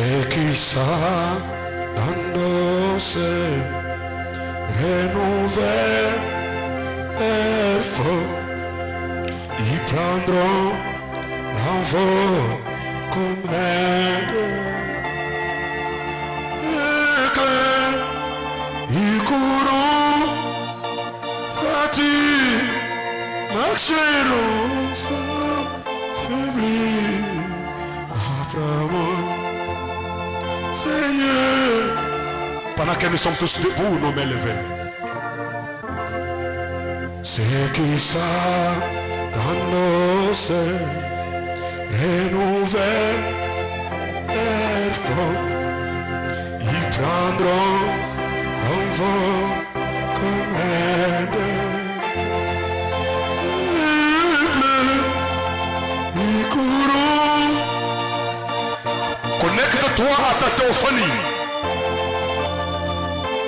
C'est qui ça dans se renouveler fort. Ils prendront l'envol comme un éclair. Ils courront fatigués, marcheront sans faiblir. Après moi, Seigneur, pendant que nous sommes tous debout, nos mains levées, c'est qui ça dans nos airs renouvelle l'air fort. Ils prendront l'envol comme un éclair. Ils courront. Connecte-toi à ta théophanie.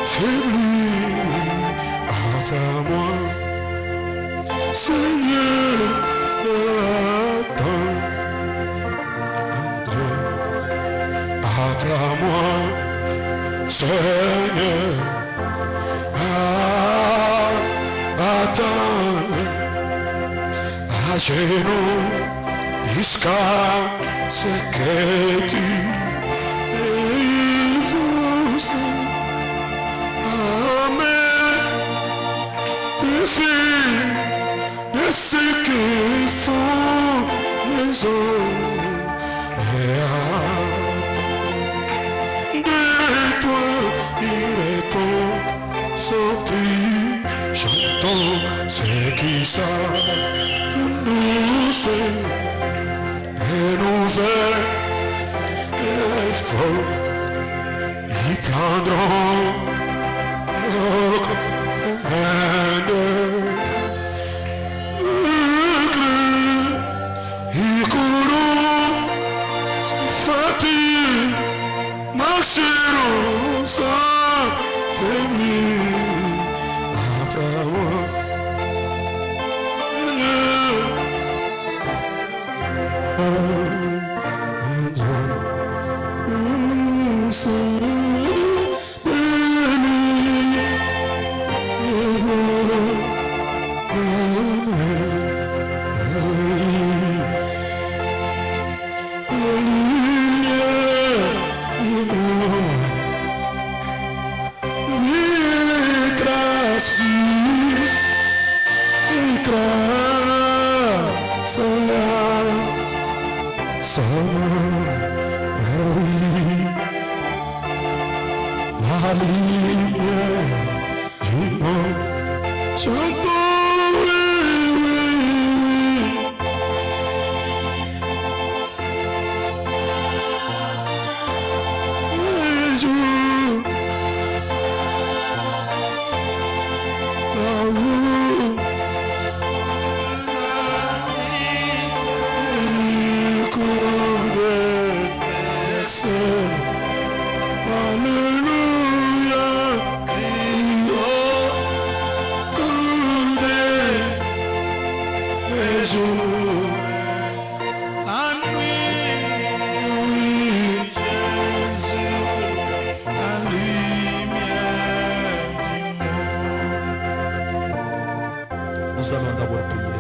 Faiblis après moi, Seigneur, attends. Après moi, Seigneur, attends. À genoux, jusqu'à ce que tu exauces. Amen. De ce qu'il faut les hommes et de toi il répond sans prix. Chantons ce qui savent de nous c'est renouveler et fort. Ils prendront ils courront fatigués, marcheront sans faiblir. Après moi, la lumière du monde. Chantons, oui, oui, oui. Un jour, là-haut, le cours des vexés. Alléluia, la nuit, Jésus, la lumière du monde. Nous allons d'abord prier.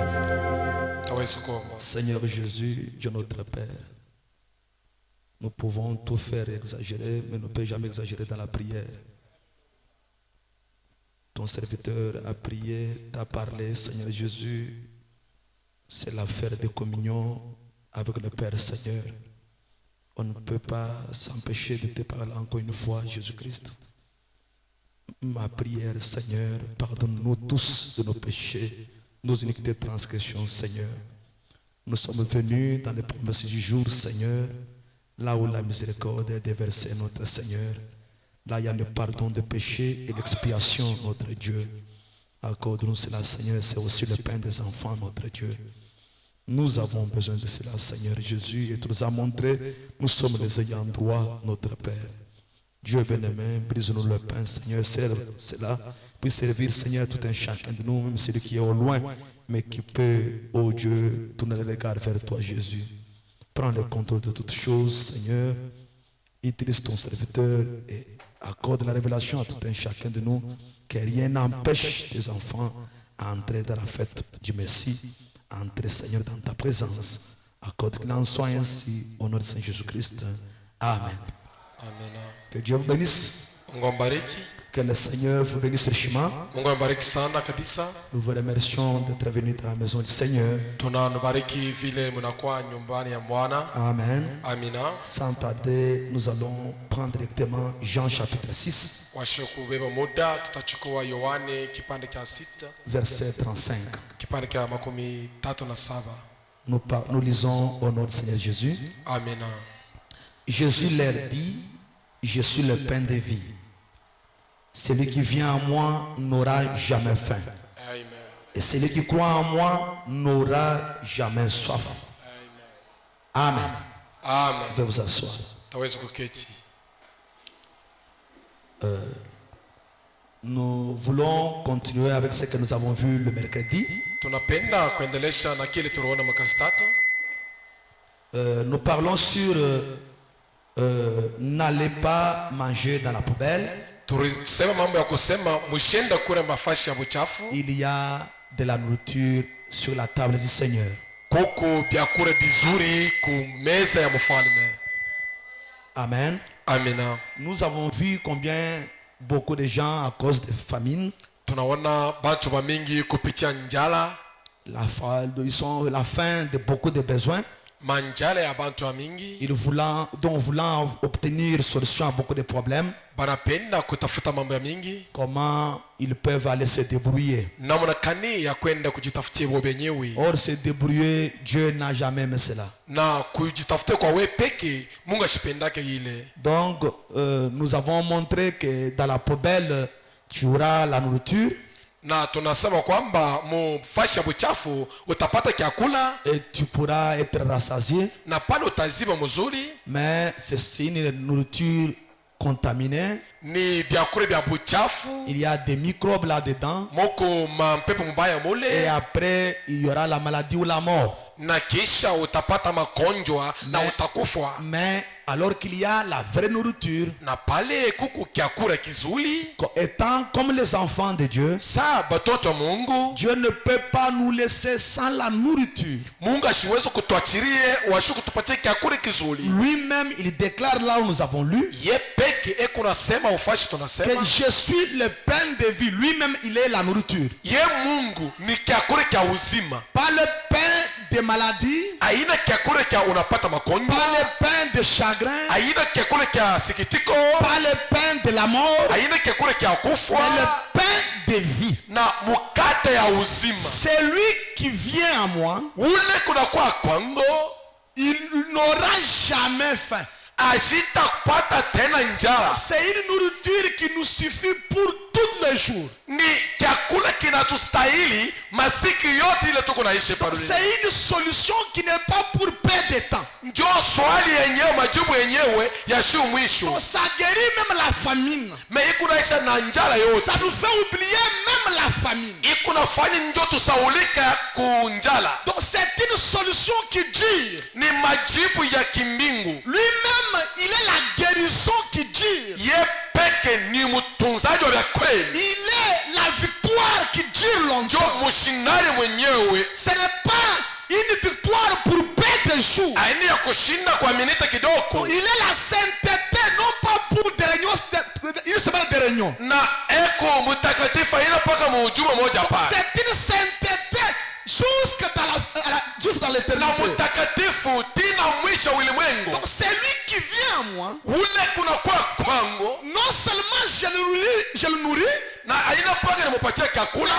Seigneur Jésus, Dieu notre Père, nous pouvons tout faire exagérer, mais nous ne pouvons jamais exagérer dans la prière. Ton serviteur a prié, t'a parlé, Seigneur Jésus. C'est l'affaire de communion avec le Père Seigneur. On ne peut pas s'empêcher de te parler encore une fois, Jésus-Christ. Ma prière, Seigneur, pardonne-nous tous de nos péchés, nos iniquités, transgressions, Seigneur. Nous sommes venus dans les promesses du jour, Seigneur, là où la miséricorde est déversée, notre Seigneur. Là, il y a le pardon des péchés et l'expiation, notre Dieu. Accorde-nous cela, Seigneur, c'est aussi le pain des enfants, notre Dieu. Nous avons besoin de cela, Seigneur Jésus, et tu nous as montré, nous sommes les ayants droit, notre Père. Dieu bien-aimé, brise-nous le pain, Seigneur, serve cela, puis servir, Seigneur, tout un chacun de nous, même celui qui est au loin, mais qui peut, oh Dieu, tourner les regards vers toi, Jésus. Prends le contrôle de toutes choses, Seigneur. Utilise ton serviteur et accorde la révélation à tout un chacun de nous, que rien n'empêche tes enfants à entrer dans la fête du Messie, à entrer, Seigneur, dans ta présence. Accorde qu'il en soit ainsi, au nom de Saint Jésus-Christ. Amen. Amen. Que Dieu vous bénisse. Mungu ambariki. Que le Seigneur vous bénisse richement. Mungu ambariki sana kabisa. Nous vous remercions d'être venus dans la maison du Seigneur. Tunabariki vile mnakuwa nyumbani ya Bwana. Amen. Amina. Sans tarder, nous allons prendre directement Jean chapitre 6, Washe kubeba muda tutachukua Yohane kipande cha 6 verset 35. kipande cha 37. Nous lisons au nom du Seigneur Jésus. Amina. Jésus leur dit, je suis le pain de vie. Celui qui vient à moi n'aura jamais faim. Amen. Et celui qui croit en moi n'aura jamais soif. Amen. Amen. Veuillez vous asseoir. Taweza kuketi. Nous voulons continuer avec ce que nous avons vu le mercredi. Tunapenda kuendelesha na kile tuliona mwezi tatu. Nous parlons sur n'allez pas manger dans la poubelle. Tulisema mambo ya kusema mshenda kule mafashi ya buchafu. Il y a de la nourriture sur la table du Seigneur. Kuko byakure bizuri ku meza ya mfalme. Amen. Amina. Nous avons vu combien beaucoup de gens à cause de famine, Tunaona bantu bamingi kupitia njala, la faim de beaucoup de besoins. manjala ya bantu bamingi. Voulant obtenir solution à beaucoup de problèmes. Banapenda kutafuta mambo ya mingi. Comment ils peuvent aller se débrouiller. Namna kani ya kwenda kujitafutia wao wenyewe. Or se débrouiller, Dieu n'a jamais aimé cela. Na kujitafutia kwa wewe peke, Mungu ashipendake ile. Donc nous avons montré que dans la poubelle tu auras la nourriture. Na tunasema kwamba mfashi ya buchafu utapata chakula et tu pourras être rassasié. Na pale utaziba mzuri. Mais c'est une nourriture contaminée. Ni byakure bya buchafu. Il y a des microbes là-dedans. Moko mampepo mbaya mule. Et après il y aura la maladie ou la mort. Na kisha utapata magonjwa na utakufa. Mais alors qu'il y a la vraie nourriture, na pale kuku kyakura kizuri, étant comme les enfants de Dieu, sa batoto Mungu, Dieu ne peut pas nous laisser sans la nourriture. Mungu asiweze kutuachirie washu kutupatie kyakura kizuri. Lui-même il déclare là où nous avons lu, ye peke eko nasema ufashi tunasema que je suis le pain de vie. Lui-même il est la nourriture. Ye Mungu ni kyakura kya uzima. Pas le pain de maladie, aina kyakura kya unapata magonjwa. Pas le pain de chagrin, aina kyakura kya sikitiko. Pas le pain de la mort, aina kyakura kya kufa. Mais le pain de vie. Na mukate ya uzima. Celui qui vient à moi, ule kuna kwa kwango, il n'aura jamais faim. Ashitapata tena njala. C'est une nourriture qui nous suffit pour tous les jours. Ni chakula kinatustahili masiku yote ile tuko naishi pale. C'est une solution qui n'est pas pour perdre de temps. Ndio swali yenyewe, majibu yenyewe ya shu mwisho. Donc ça guérit même la famine. Mais ikunaisha na njala yote. Ça nous fait oublier même la famine. Ikunafanya ndio tusaulika kunjala. Donc c'est une solution qui dure. Ni majibu ya kimbingu. Lui-même il est la guérison qui dure. Ye peke ni mtunzaji wa kweli. Il est la victoire qui dure longtemps. Ndio mshindani mwenyewe. Ce n'est pas une victoire pour perdre des jours. Aina ya kushinda kwa minute kidogo. Il est la sainteté, non pas pour des réunions, une semaine de réunion. Na eko mutakatifu ina paka mujuma moja pale. C'est une sainteté jusque dans l'éternité. Na mutakatifu tina mwisho ulimwengu. Donc c'est lui qui vient à moi. Ule kuna kwa kwangu. Non seulement je le nourris, na aina paka nimupatia chakula.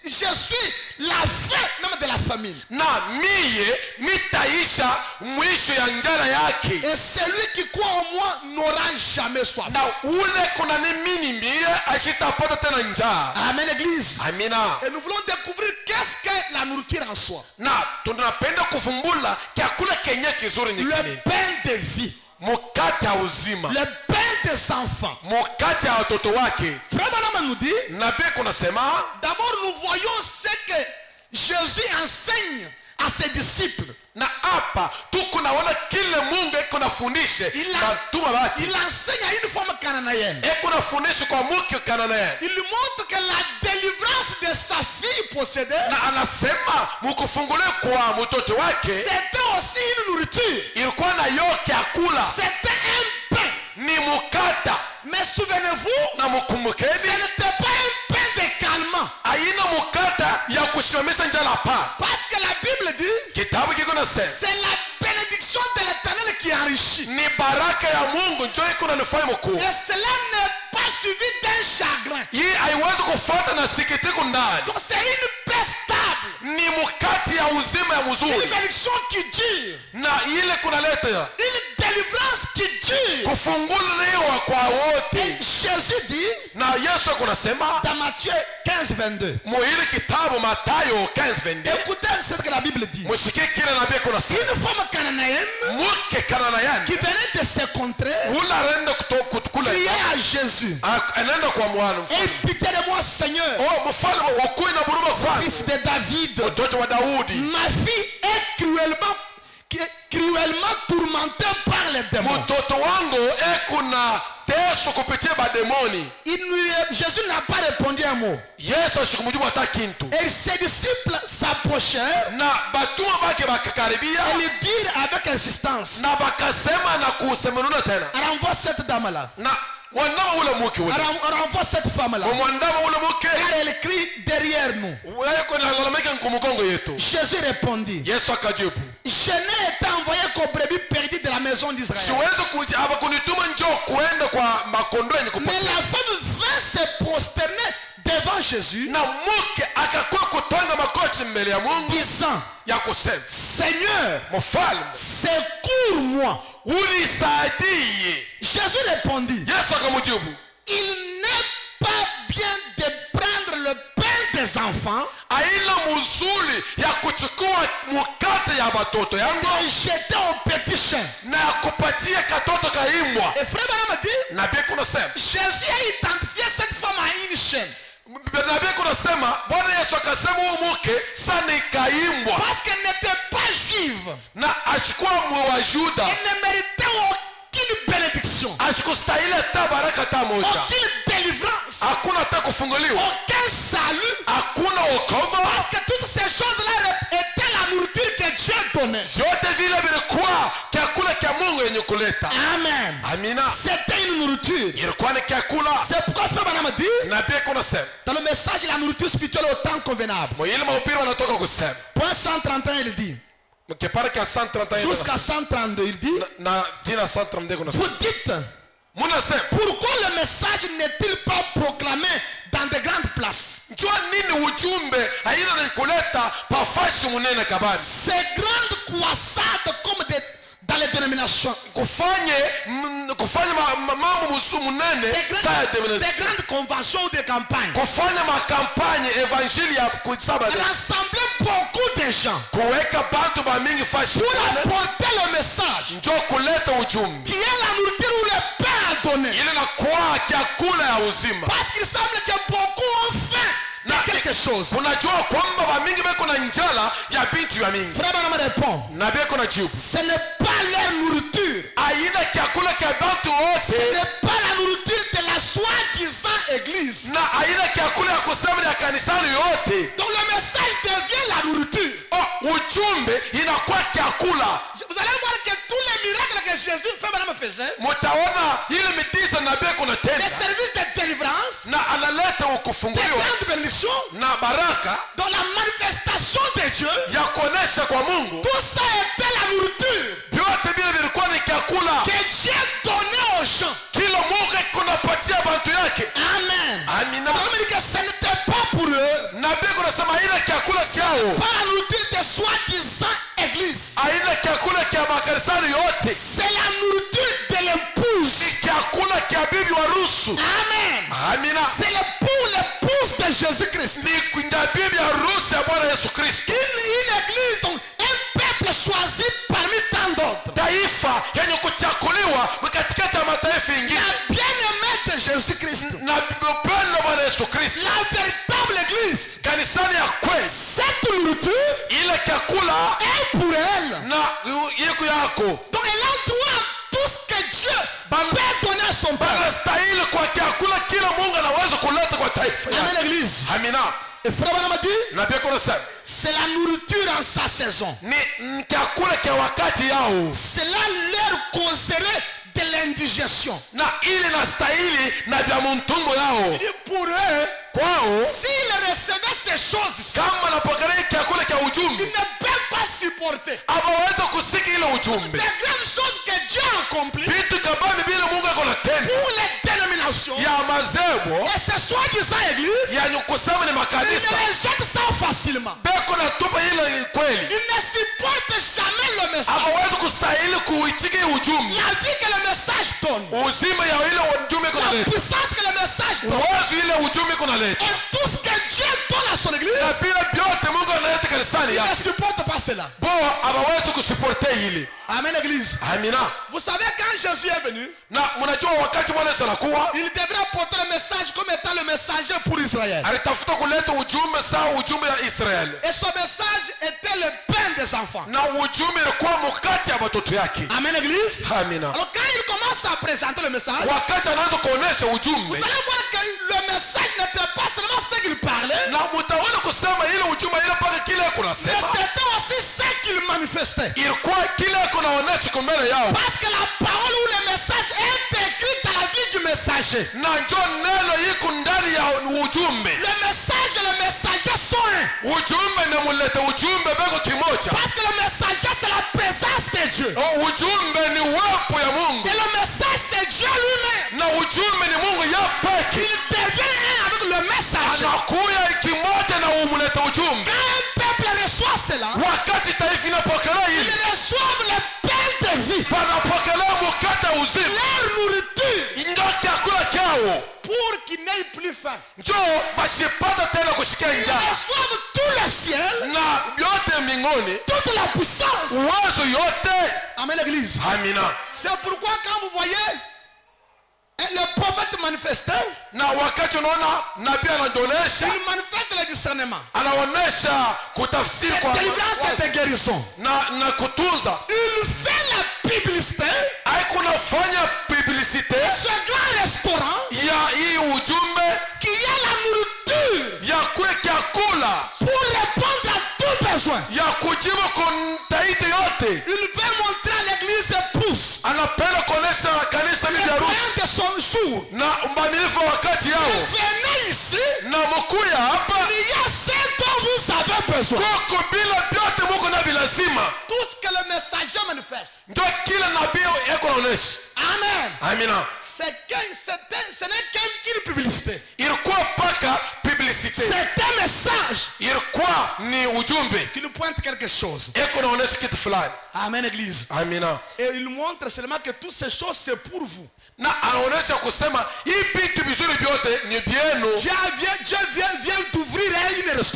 Je suis la fin même de la famine. Na miye mitaisha mwisho ya njala yake. Et celui qui croit en moi n'aura jamais soif. Na ule kuna ni mini miye ashitapata tena njaa. Amen église. Amina. Et nous voulons découvrir qu'est-ce que la nourriture en soi. Na tunapenda kufumbula chakula kenye kizuri ni le nini? pain de vie. Mukate wa uzima. Le pain des enfants. Mukate wa watoto wake. Frère Branham nous dit, nabii kunasema, d'abord nous voyons ce que Jésus enseigne à ses disciples. Na hapa tukunaona kile Mungu iko nafundishe Il a- batuma bake Il enseigne à une femme cananéenne. eko nafundishe kwa mke Kanaani Il montre que la délivrance de sa fille possédée, na anasema mkufungulie kwa mtoto wake c'était aussi une nourriture. ilikuwa na yo kyakula C'était un pain. ni mukata Mais souvenez-vous, na ce mkumbukeni n'était pas un pain de calmant. aina mukata ya kusimamisha njala hapana. Parce que la Bible dit, Kitabu kiko nasema c'est la bénédiction de l'Éternel qui enrichit. ni baraka ya Mungu njo iko nanifanya mkuu. Et cela n'est pas suivi d'un chagrin. Hii haiwezi kufuata na sikitiko ndani, Donc c'est une paix stable. ni mukati ya uzima ya Une mzuri bénédiction qui dure. na ile kunaleta Une délivrance qui dure. kufunguliwa kwa Et wote. Jésus dit Na Yesu kunasema dans Matthieu 15, 22. muhili kitabu Matayo 15:22, Écoutez ce que la Bible dit. mushike kile nabii kunasema Une femme cananéenne mke Kanaani qui venait de se contrer ula anaenda kule criait à Jésus. anaenda kwa mwana Aie pitié de moi, Seigneur, oh mfalme ukui na buruma kwangu fils de David. mtoto wa Daudi, Ma fille est cruellement tourmentée par les démons. mtoto wangu ekuna teso kupitia bademoni. Jésus n'a pas répondu un mot. Yesu ashikumjibu hata kintu Et ses disciples s'approchèrent na batuma bake bakakaribia et lui dirent avec insistance. na bakasema na kusemenuna tena Renvoie cette dame-là. na wandama ule muke ule Renvoie cette femme-là. mwandama ule muke Car elle crie derrière nous. weko na lalamika nkumugongo yetu. Jésus répondit. Yesu akajibu, Je n'ai été envoyé qu'aux brebis perdues de la maison d'Israël. siwezi kuja hapa kunituma njoo kuenda kwa makondoo yenye Mais kupotea. la femme vint se prosterner devant Jésus, Na muke akakuwa kutwanga makochi mbele ya Mungu disant, ya kusema, Seigneur, mfalme secours-moi. unisaidie. Jésus répondit, Yesu akamjibu, il n'est pas bien de prendre le pain des enfants aina mzuri ya kuchukua mukate ya batoto et yangu de le jeter au petit chien. na ya kupatia katoto kaimbwa. Et frère Branham dit, Nabii kunasema, Jésus a identifié cette femme à une chienne. nabii kunasema Bwana Yesu akasema huyu mke sana ikaimbwa Parce qu'elle n'était pas juive. na ashikuwa wa Juda, Elle ne méritait aucune bénédiction, ashikustahili hata baraka hata moja, aucune délivrance, hakuna hata kufunguliwa, aucun salut. hakuna wokovu. Parce que toutes ces choses-là étaient la nourriture que Dieu donnait. Vyote vile vilikuwa chakula cha Mungu yenye kuleta. Amen. Amina, C'était une nourriture. ilikuwa ni chakula. C'est pourquoi Frère Branham dit, Nabii kunasema dans le message, la nourriture spirituelle au temps convenable. mwili mahubiri wanatoka kusema Point 131, il dit, mkipara cha 131 jusqu'à 132, il dit, na jina 132 kunasema vous dites, munasema pourquoi le message n'est-il pas proclamé dans de grandes places? njua nini ujumbe haina ni kuleta pafashi munene kabani Ces grandes croissades comme dans les dénominations, kufanya mambo musu munene saa des grandes conventions ou des campagnes, kufanya makampanye evanjili ya kusaba rassembler beaucoup de gens kuweka bantu ba mingi fashi pour munene apporter le message njo kuleta ujumbe qui est la nourriture où le Père a donné. ile na kwa chakula ya uzima. Parce qu'il semble que beaucoup ont faim de quelque chose. Unajua kwamba ba mingi beko na njala ya bintu ya mingi Frère Branham répond, na beko na jibu ce n'est pas leur nourriture. aina chakula cha bantu Ce wote n'est pas la nourriture de la soi-disant église. na aina chakula ya kusema ya kanisani yote. Donc le message devient la nourriture. Ujumbe inakuwa chakula. Vous allez voir que tous les miracles que Jésus Frère Branham faisait, Mutaona ile miujiza na beko na les tenda services de délivrance, na analeta des ukufunguliwa grandes bénédictions, na baraka dans la manifestation de Dieu, ya kuonesha kwa Mungu. tout ça était la nourriture Vyote vile vilikuwa ni chakula que Dieu donnait aux gens. kila Mungu kunapatia bantu yake. Amen. Amina. On dit que ce n'était pas pour eux, Na beko nasema ile chakula chao pas la nourriture de soi-disant église. aina chakula cha makanisani yote C'est la nourriture de l'épouse. ni chakula cha bibi harusi. Amen. Amina. C'est l'épouse de Jésus-Christ. Ni kwenda bibi harusi ya Bwana Yesu Kristo. Une église, donc un peuple choisi parmi tant d'autres. Taifa yenye kuchakuliwa katikati ya mataifa ingine La bien-aimée de Jésus-Christ. na upendo wa Bwana Yesu Kristo. La véritable église. Kanisani ya kweli Cette nourriture ile chakula est pour elle. na yeko yako Donc elle a droit taifa Amen yake. l'église. Amina. Et frère Branham a dit, Na Biblia inasema c'est la nourriture en sa saison. ni chakula cha wakati yao, Cela leur causerait de l'indigestion. na ile nastahili na vya mtumbo yao. Et pour eux, Kwao s'ils recevaient ces choses, kama napokelea chakula cha ils ujumbe, ne peuvent pas supporter hawaweza kusika ile ujumbe. des grandes choses que Dieu a accomplies Vitu kabambi vile Mungu ako natenda pour les dénominations. ya mazebo Et ce soi-disant église, ya kusema ni ils makanisa rejettent ça facilement. beko natupa ile kweli, Ils ne supportent jamais le message. hawawezi kustahili kuichika ile ujumbe, La vie que le message donne, uzima ya ile ujumbe iko la naleta, puissance que le message donne, uwezo ile ujumbe iko naleta, et tout ce que Dieu donne à son na église, vile vyote Mungu analeta kanisani ils ne yake, supportent pas cela. bo hawawezi kusuporte ile. Amen église. Amina. Vous savez quand Jésus est venu, Na mnajua wakati Bwana Yesu anakuwa il devrait apporter le message comme étant le messager pour Israël. alitafuta kuleta ujumbe sawa ujumbe ya Israeli, Et son message était le pain des enfants. na ujumbe ilikuwa mkate ya watoto yake. Amen église. Amina. Alors quand il commence à présenter le message, Wakati anaanza kuonesha vous ujumbe, allez voir que le message n'était pas seulement ce qu'il parlait, na mtaona kusema ile ujumbe ile mpaka kile mais kunasema c'était aussi ce qu'il manifestait. ilikuwa kile kunaonesha kwa mbele yao, Parce que la parole ou le message est écrit dans la vie du messager. na njo neno iko ndani ya ujumbe. Le message et le messager sont un. Ujumbe na mulete ujumbe beko kimoja. Parce que le messager c'est la présence de Dieu. Ujumbe ni uwepo ya Mungu, Et le message c'est Dieu lui-même. na ujumbe ni Mungu ya peke. Il devient un avec le messager. Anakuya kimoja na umulete ujumbe. Quand un peuple reçoit cela, Wakati taifa inapokelea ils hili, reçoivent le pain de vie, wanapokelea mkate wa uzima, leur nourriture, ndio chakula chao, pour qu'ils n'aient plus faim. njo basipata tena kushikia Ils njaa, reçoivent tout le ciel, na vyote mbinguni, toute la puissance. uwezo yote. Amen l'église. Amina. C'est pourquoi quand vous voyez le prophète manifestait, Na wakati unaona nabii anaonyesha, il manifeste le discernement. anaonyesha kutafsiri La kwa délivrance et guérison. na kutunza, Il fait la publicité. haikunafanya publicite Ce grand restaurant ya hii ujumbe qui a la nourriture ya kwe chakula pour répondre à tout besoin. ya kujibu kontaiti yote. Il veut montrer à l'église pousse Anapenda kuonesha kanisa le bibi harusi pain de son jour. na mbamilifu wa wakati yao, Venez ici, na mkuya hapa il y a ce dont vous avez besoin. koko bila vyote muko na vilazima, Tout ce que le messager manifeste. ndio kila nabii yako naonesha. Amen. Amina. Ce n'est qu'une publicité. Ilikuwa paka publicite, C'est un message ilikuwa ni ujumbe qui nous pointe quelque chose. yako naonesha kitu fulani. Amen, église. Amina. Et il montre seulement que toutes ces choses, c'est pour vous. Na anaonesha kusema hii vitu vizuri vyote ni vyenu. Dieu vient d'ouvrir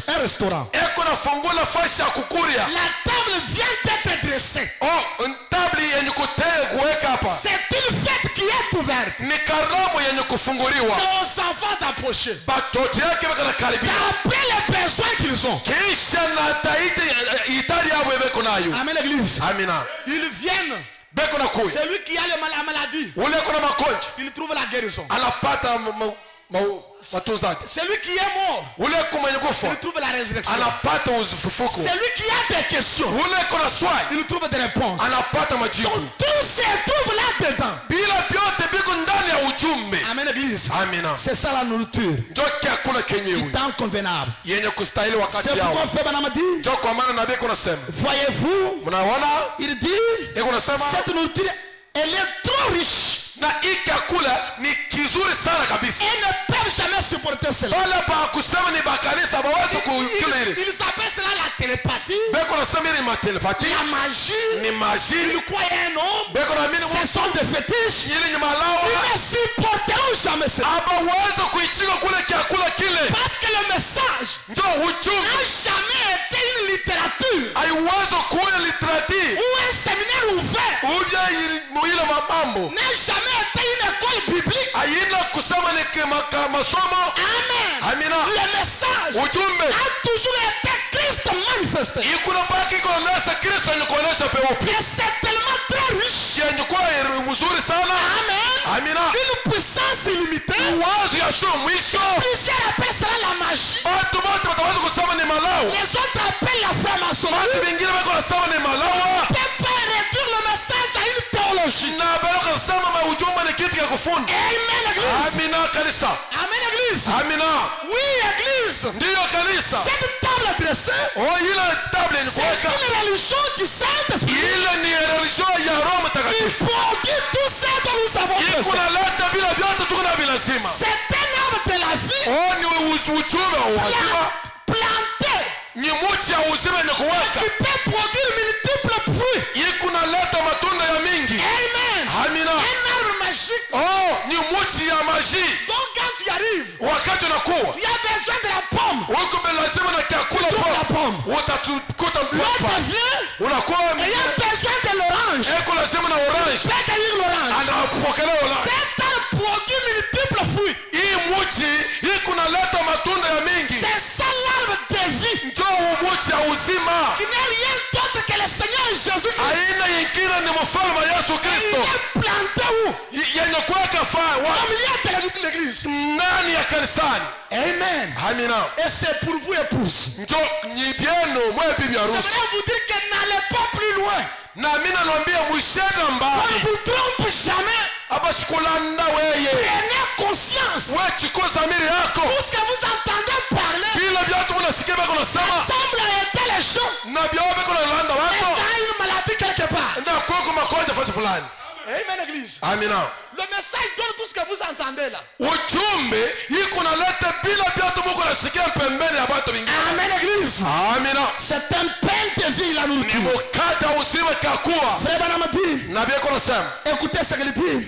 un restaurant. Eko nafungula fashi ya kukuria. La table vient d'être dressée. Oh, tabli yenye kuweka hapa C'est une fête qui est ouverte. ni karamu yenye kufunguliwa. C'est aux enfants d'approcher. Batoto yake bakanakaribia, D'après les besoins qu'ils ont. kisha na taiti itari yabo beko nayo. Amen, l'église. Amina. Ils viennent. Beko na kuya Celui qui a la maladie, ule kuna makonji il trouve la guérison. anapata matunzaji. Celui qui est mort, Ule kumwenye kufa il trouve la résurrection. anapata ufufuko. Celui qui a des questions, Ule kuna swali il trouve des réponses. anapata majibu. Tout se trouve là-dedans. Bila vyote biko ndani ya ujumbe. Amen, l'église. Amina. C'est ça la nourriture. Njo chakula kenyewe Temps convenable. yenye kustahili wakati C'est pourquoi yao. Frère Branham dit, Njo kwa maana nabii kunasema, voyez-vous, mnaona il dit, iko nasema cette nourriture, elle est trop riche. na hii chakula ni kizuri sana kabisa. Ils ne peuvent jamais supporter cela. Wala pa kusema ni bakanisa hawawezi kukila ile. Ils appellent cela la télépathie, Beko nasema ni matelepati, la magie. ni maji. Ils croient un homme. Beko na mimi Ce sont des fétiches. ile ni malawa. Ils ne supporteront jamais cela. Hawawezi kuichika kule chakula kile. Parce que le message Njo ujumbe n'a jamais été une littérature haiwezi kuwa literature ou un séminaire ouvert. uja ile mambo N'a jamais été une école biblique. haina kusema ni masomo. Amen. Amina. Le message Ujumbe a toujours été Christ manifesté. ikuna baki kuonesha Kristo ni kuonesha peupe Et c'est tellement très riche. yenye kuwa mzuri sana. Amen. amina une puissance illimitée. uwezo ya sio mwisho Plusieurs appellent cela la magie. watu wote wataweza kusema ni malao Les autres appellent la franc-maçonnerie. watu wengine wako nasema ni malawa On ne peut pas réduire le message à une théologie. na bado kusema maujumbe ni kitu ya kufundi Amen, Église. amina kanisa Amen, Église. amina Oui, Église. ndiyo kanisa Cette table dressée, ile table ni c'est kuweka une religion du Saint-Esprit ile ni religion ya Roho qui Mtakatifu produit tout ça que nous avons besoin. ikunaleta bila vyote tuko na vilazima C'est un arbre de la vie ni ujumbe wa uzima planté ni muti ya uzima ni kuweka qui peut produire multiples fruits. ikunaleta matunda ya mingi Amen. amina Un arbre magique. ni muti ya maji Donc quand tu arrives, wakati unakuwa tu as besoin de la pomme. uko lazima na chakula Tu trouves la pomme. utatukuta L'autre mpapa vient unakuwa et il a besoin de l'orange. eko lazima na orange Peut cueillir l'orange. anapokelea orange Cet arbre produit multiples fruits. hii muti ikunaleta matunda ya mingi C'est ça l'arbre de vie njoo muti ya uzima qui n'est rien d'autre que le Seigneur Jésus-Christ. aina nyingine ni mfalme Yesu Il Kristo est planté où? yenye kuweka faa Au milieu de l'église. ndani ya kanisani Amen. amina Et c'est pour vous, épouse. njoo ni byenu mwe bibi harusi J'aimerais vous dire que n'allez pas plus loin. na mimi nakwambia mshenda On ne mbali vous trompe jamais. abashikulanda weye Prenez conscience. we chukua zamiri yako Tout ce que vous entendez parler vile vyote unasikia bako nasema semble être les gens. na vyote bako nalanda Mais wako ça a une maladie quelque part. ndio kuko makonja fasi fulani Amen, église. amina Le message donne tout ce que vous entendez là. ujumbe iko naleta bila vyote muko nasikia pembeni ya watu wengine Amen, église. amina C'est un pain de vie, la ni nourriture. mkate wa uzima kakuwa Frère Branham dit, na biko nasema écoutez ce qu'il dit.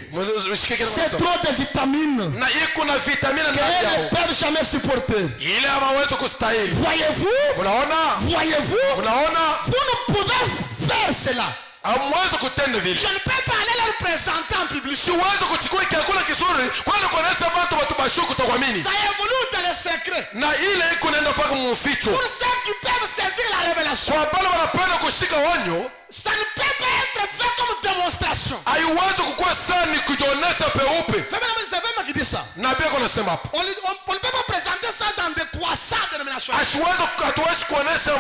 mshike kile C'est nasema trop de vitamines na iko na vitamini ndani qu'elles yao ne peuvent jamais supporter. ile hawawezi kustahili Voyez-vous? unaona Voyez-vous? unaona Vous ne pouvez faire cela. hamwezi kutenda vile Je ne peux pas aller leur présenter en public. siwezi kuchukua chakula kizuri kwani kuonesha watu bashuku takwamini Ça évolue dans le secret. na ile iko naenda mpaka mficho Pour ceux qui peuvent saisir la révélation, kwa pale wanapenda kushika onyo ça ne peut pas être fait comme démonstration. haiwezi kukuwa sana ni kujionesha peupe C'est vraiment qui dit ça. na pia kunasema hapo On ne peut pas présenter ça dans des croissants dénominations. hatuwezi kuonesha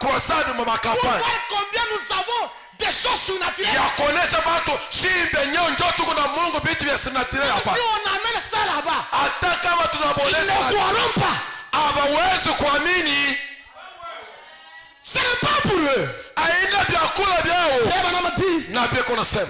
croissant Pour makampani voir combien nous avons des choses surnaturelles. ya kuonesha watu shimbe nyeo njo tuko na Mungu vitu vya sinatire hapa Si on amène ça là-bas, hata kama ils ne tunabonesha croiront pas. hawawezi kuamini Ce n'est pas pour eux. aina vyakula vyao Frère Branham dit, na pia kunasema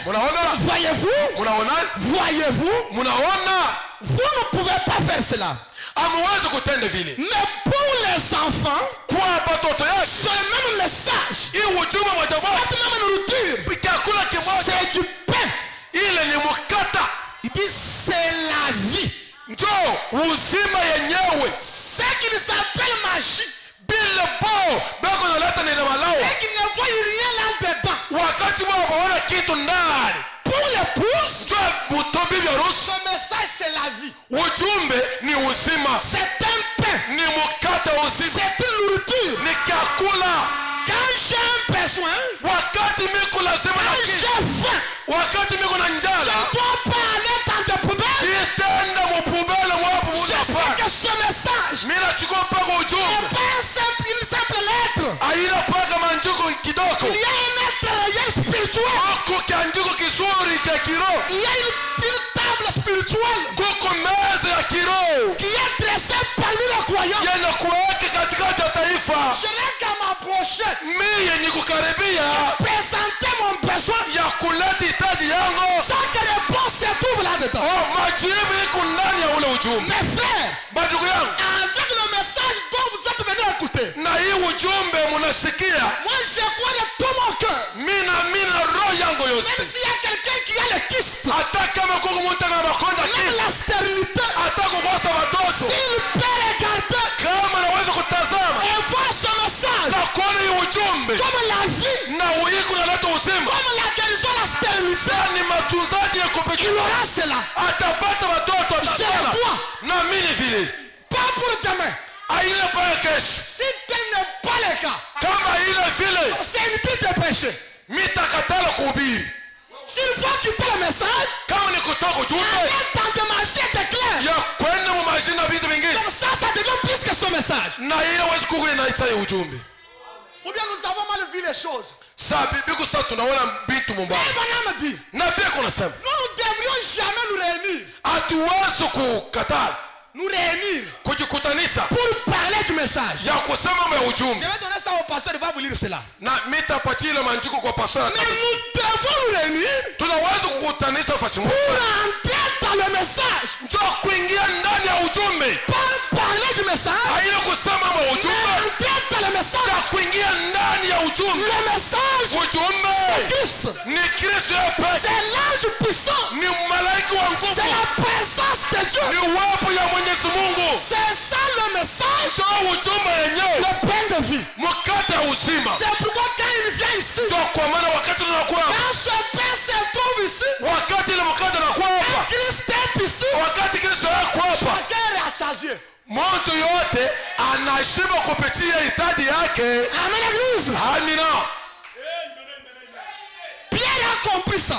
munaona voyez-vous, munaona voyez-vous, munaona vous ne pouvez pas faire cela. hamwezi kutenda vile Mais pour les enfants, kwa watoto yake c'est le même message. hii ujumbe moja moja Cette même nourriture, chakula kimoja c'est du pain. ile ni mkata Il dit, c'est la vie. njoo uzima yenyewe Ce qu'il s'appelle magie, bila bo bako naleta ni malao et qu'il ne voit rien là-dedans. wakati wao waona kitu ndani Pour l'épouse, njoo butobi vya rusi ce message, c'est la vie. ujumbe ni uzima C'est un pain. ni mkate wa uzima C'est une nourriture. ni chakula Quand j'ai un besoin, wakati miko lazima na quand kitu j'ai faim, wakati miko na je njala ne dois pas aller dans des poubelles. sitenda mupubele mwapo Je sais munafanya que ce message mimi nachukua mpaka n'est ujumbe pas une simple lettre. aina mpaka manjuko kidogo Il y a un être réel spirituel. kuko kianjiko kizuri cha kiroho Il y a une table spirituelle kuko meza ya kiroho qui est dressée parmi les croyants. yenye kuweka katikati ya taifa Je n'ai qu'à m'approcher, mie ni kukaribia présenter mon besoin, ya kuleta hitaji yangu sans que réponse se trouve là-dedans. majibu iko ndani ya ule ujumbe Mes frères, bandugu yangu avec le message dont vous êtes venus écouter, na hii ujumbe munasikia moi je crois de tout mon cœur, mina roho yangu même yote s'il y a quelqu'un qui a le kyste, hata kama kuko mtu ana makonda même la kisi stérilité, hata kukosa watoto s'il peut regarder kama naweza kutazama et voir ce message na kuona hii ujumbe comme la vie, na uiku naleta uzima comme la guérison, la stérilité, ni matunzaji ya il kupikia aura cela. atapata watoto C'est atapata quoi? na mimi vile Pas pour demain. aina pale kesho Si tel n'est pas le cas, kama ile vile c'est une petite péché. mitakatala kuhubiri S'il faut quitter le message, kama ni kutoka ujumbe arrête de manger des clairs. ya kwenda mu majina na vitu vingine, Donc ça devient plus que son message. na ile wezi kuku inaita ya ujumbe. Ou bien nous avons mal vu les choses. Sa bibi sa tunaona vitu mbaya. Et Branham dit, Na pia kuna sema nous ne devrions jamais nous réunir. hatuwezi kukataa Nous réunir kujikutanisha pour parler du message. ya kusema mambo ya Je ujumbe. vais donner ça au pasteur, il va vous lire cela. Na mitapatia ile maandiko kwa pastor. Mais nous devons nous réunir Tunaweza kukutanisha fasi pour moja. entrer dans le message. Njoo kuingia ndani ya ujumbe. Pas parler du message, Haina kusema mambo ya mais ujumbe. entrer dans le Ya message. kuingia ndani ya ujumbe. Le message, Ujumbe Christ. ni Kristo ya pekee. C'est l'ange puissant. Ni malaika wa nguvu. C'est la présence de Dieu. Ni uwepo ya Mwenyezi Mungu. C'est ça le message. Njoo ujumbe yenyewe. Le pain de vie. Mkate wa uzima. C'est pourquoi quand il vient ici, Njoo kwa maana wakati tunakuwa hapa. quand ce pain se trouve ici, Wakati ile mkate unakuwa hapa. Christ est ici, Wakati Kristo yako hapa. chacun est rassasié. Mtu yote anashiba kupitia hitaji yake. Amen, l'église. Amina. Pierre a compris ça.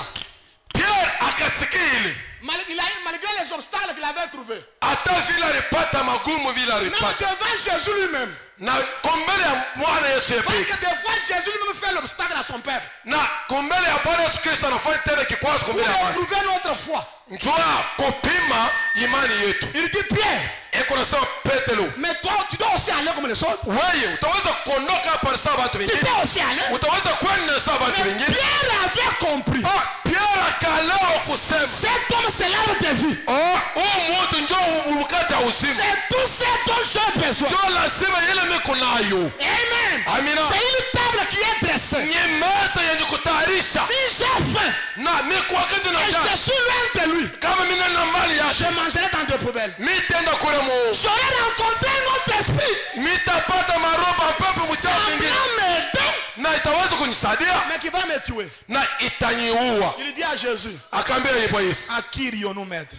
Pierre akasikia ile. Malgré les obstacles qu'il avait trouvés. Hata vile alipata magumu vile Même alipata. devant Jésus lui-même. Na kombele ya Bwana Yesu Parce yepi. que des fois, Jésus lui-même fait l'obstacle à son peuple. Na kombele ya Bwana Yesu Kristo anafanya tena kikwazo Pour kombele ya Bwana. éprouver notre foi. Njoo kupima imani yetu. Il dit Pierre, Eko nasema Petelo. mais toi, tu dois aussi aller comme les autres. Wewe utaweza kuondoka hapa na sababu watu Tu wengine. peux aussi aller. Utaweza kwenda na sababu watu Mais wengine. Pierre avait compris. Ah, Pierre akaleo kusema. Cet homme, c'est l'arbre de vie. Huu mtu njoo mkate wa uzima. C'est tout ce dont j'ai besoin. Njoo lazima ile miko nayo. Amen. Amina. C'est une table qui est dressée. Ni meza yenye kutayarisha. Si j'ai faim Na miko wakati na et njaa. je suis loin de lui, Kama mimi na mali je yake. mangerai dans des poubelles. Mimi tenda kule mu. J'aurai rencontré un autre esprit. Mimi tapata maroba pepo mchafu Ça mwingine. va m'aider, Na itaweza kunisaidia mais qui va me tuer. na itaniua. Il dit à Jésus, Akaambia yeye Yesu. à qui irions-nous mettre?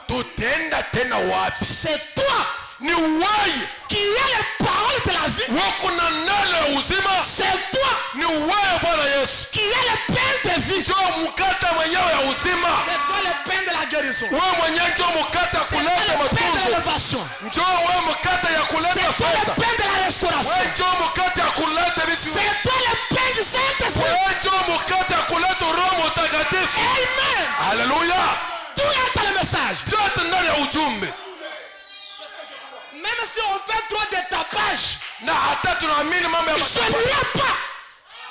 Tutenda tena wapi? C'est toi Ni wewe qui as les paroles de la vie. wako na neno ya uzima. C'est toi Ni wewe Bwana Yesu. qui as le pain de vie. Njoo mkate mwenyewe ya uzima. C'est toi le pain de la guérison. Wewe mwenyewe njoo mkate C'est toi kuleta le pain de matunzo. l'élévation. Njoo wewe mkate ya C'est kuleta toi fedha. le pain de la restauration. Wewe njoo mkate ya kuleta vitu. C'est toi le pain du Saint-Esprit. Wewe njoo mkate ya kuleta Roho Mtakatifu. Amen. Haleluya. Tout est dans le message. Yote ndani ya ujumbe. Même si on fait trop de tapage, Na hata tunaamini mambo ya je matapano. n'irai pas.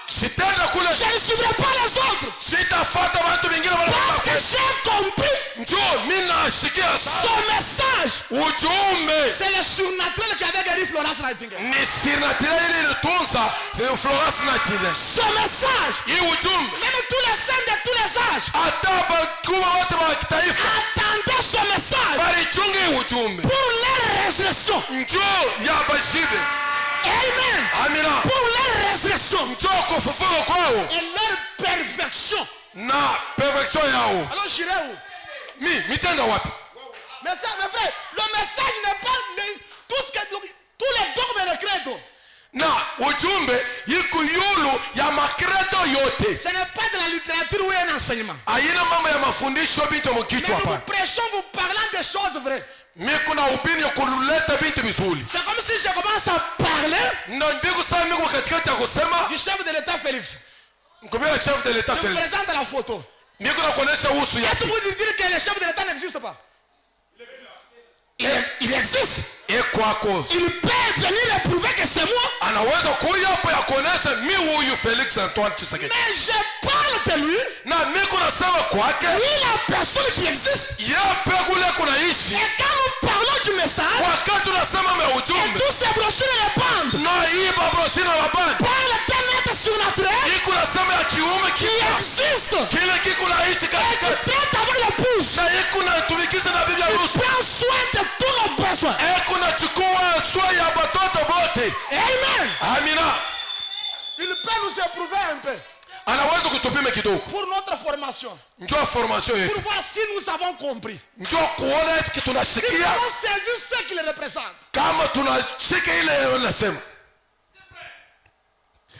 Sitaenda kule. Je ne suivrai pas les autres. Sitafuata watu wengine Parce wanafuata que kwetu. j'ai compris Njoo mimi nashikia sana. son message. Ujumbe C'est le surnaturel qui avait guéri Florence Nightingale. ni sirnatira ile ilitunza Florence Nightingale. Son message. Hii ujumbe Même tous les saints de tous les âges hata bakubwa wote wa kitaifa attendaient ce message balichunga hii ujumbe. pour leur résurrection. Njoo ya bashibe. Amen. Amina. Pour leur résurrection Njoo kufufuka kwao et leur perfection. na perfection yao. Alors j'irai où? Mitenda wapi? Mais ça, mes frères, le message n'est pas tous les dogmes de credo. Na ujumbe iko yulu ya makredo yote. Ce n'est pas de la littérature ou un enseignement. Haina mambo ya mafundisho bintu Mais mkichwa nous vous hapa. prêchons, vous parlant des choses vraies. Mimi kuna upini ya kuleta bintu vizuri. C'est comme si je commence à parler Na ndiko sasa mimi katikati ya kusema du chef de l'État Félix. mkubwa chef de l'État Je vous Félix. présente la photo. Niko na kuonesha usu Est-ce yake. que vous dites que le chef de l'État n'existe pas? Il existe. Kwako. Il peut venir et prouver que c'est moi. Anaweza kuja hapa ya kuonesha mimi huyu Felix Antoine Tshisekedi. Mais je parle de lui. Na mimi kunasema kwake. Lui, la personne qui existe. Yape kule kunaishi. Et quand nous parlons du message, Wakati tunasema et ujumbe. tous ces brochures et les bandes Na hii babroshina la band. parlent d'un être surnaturel Hii kunasema ya kiume qui existe kile kiko naishi et qui katika. traite avec l'épouse. Na hii kunatumikisha na bibi harusi. Prend soin de tous nos besoins. Kunachukua swa ya batoto bote. Amen. Amina. Il peut nous éprouver un peu Anaweza kutupima kidogo. pour notre formation. Njoo formation yetu. Pour voir si nous avons compris. Njoo kuona eti Si nous tunashikia avons saisi ce qu'il représente. kama tunashika ile wanasema.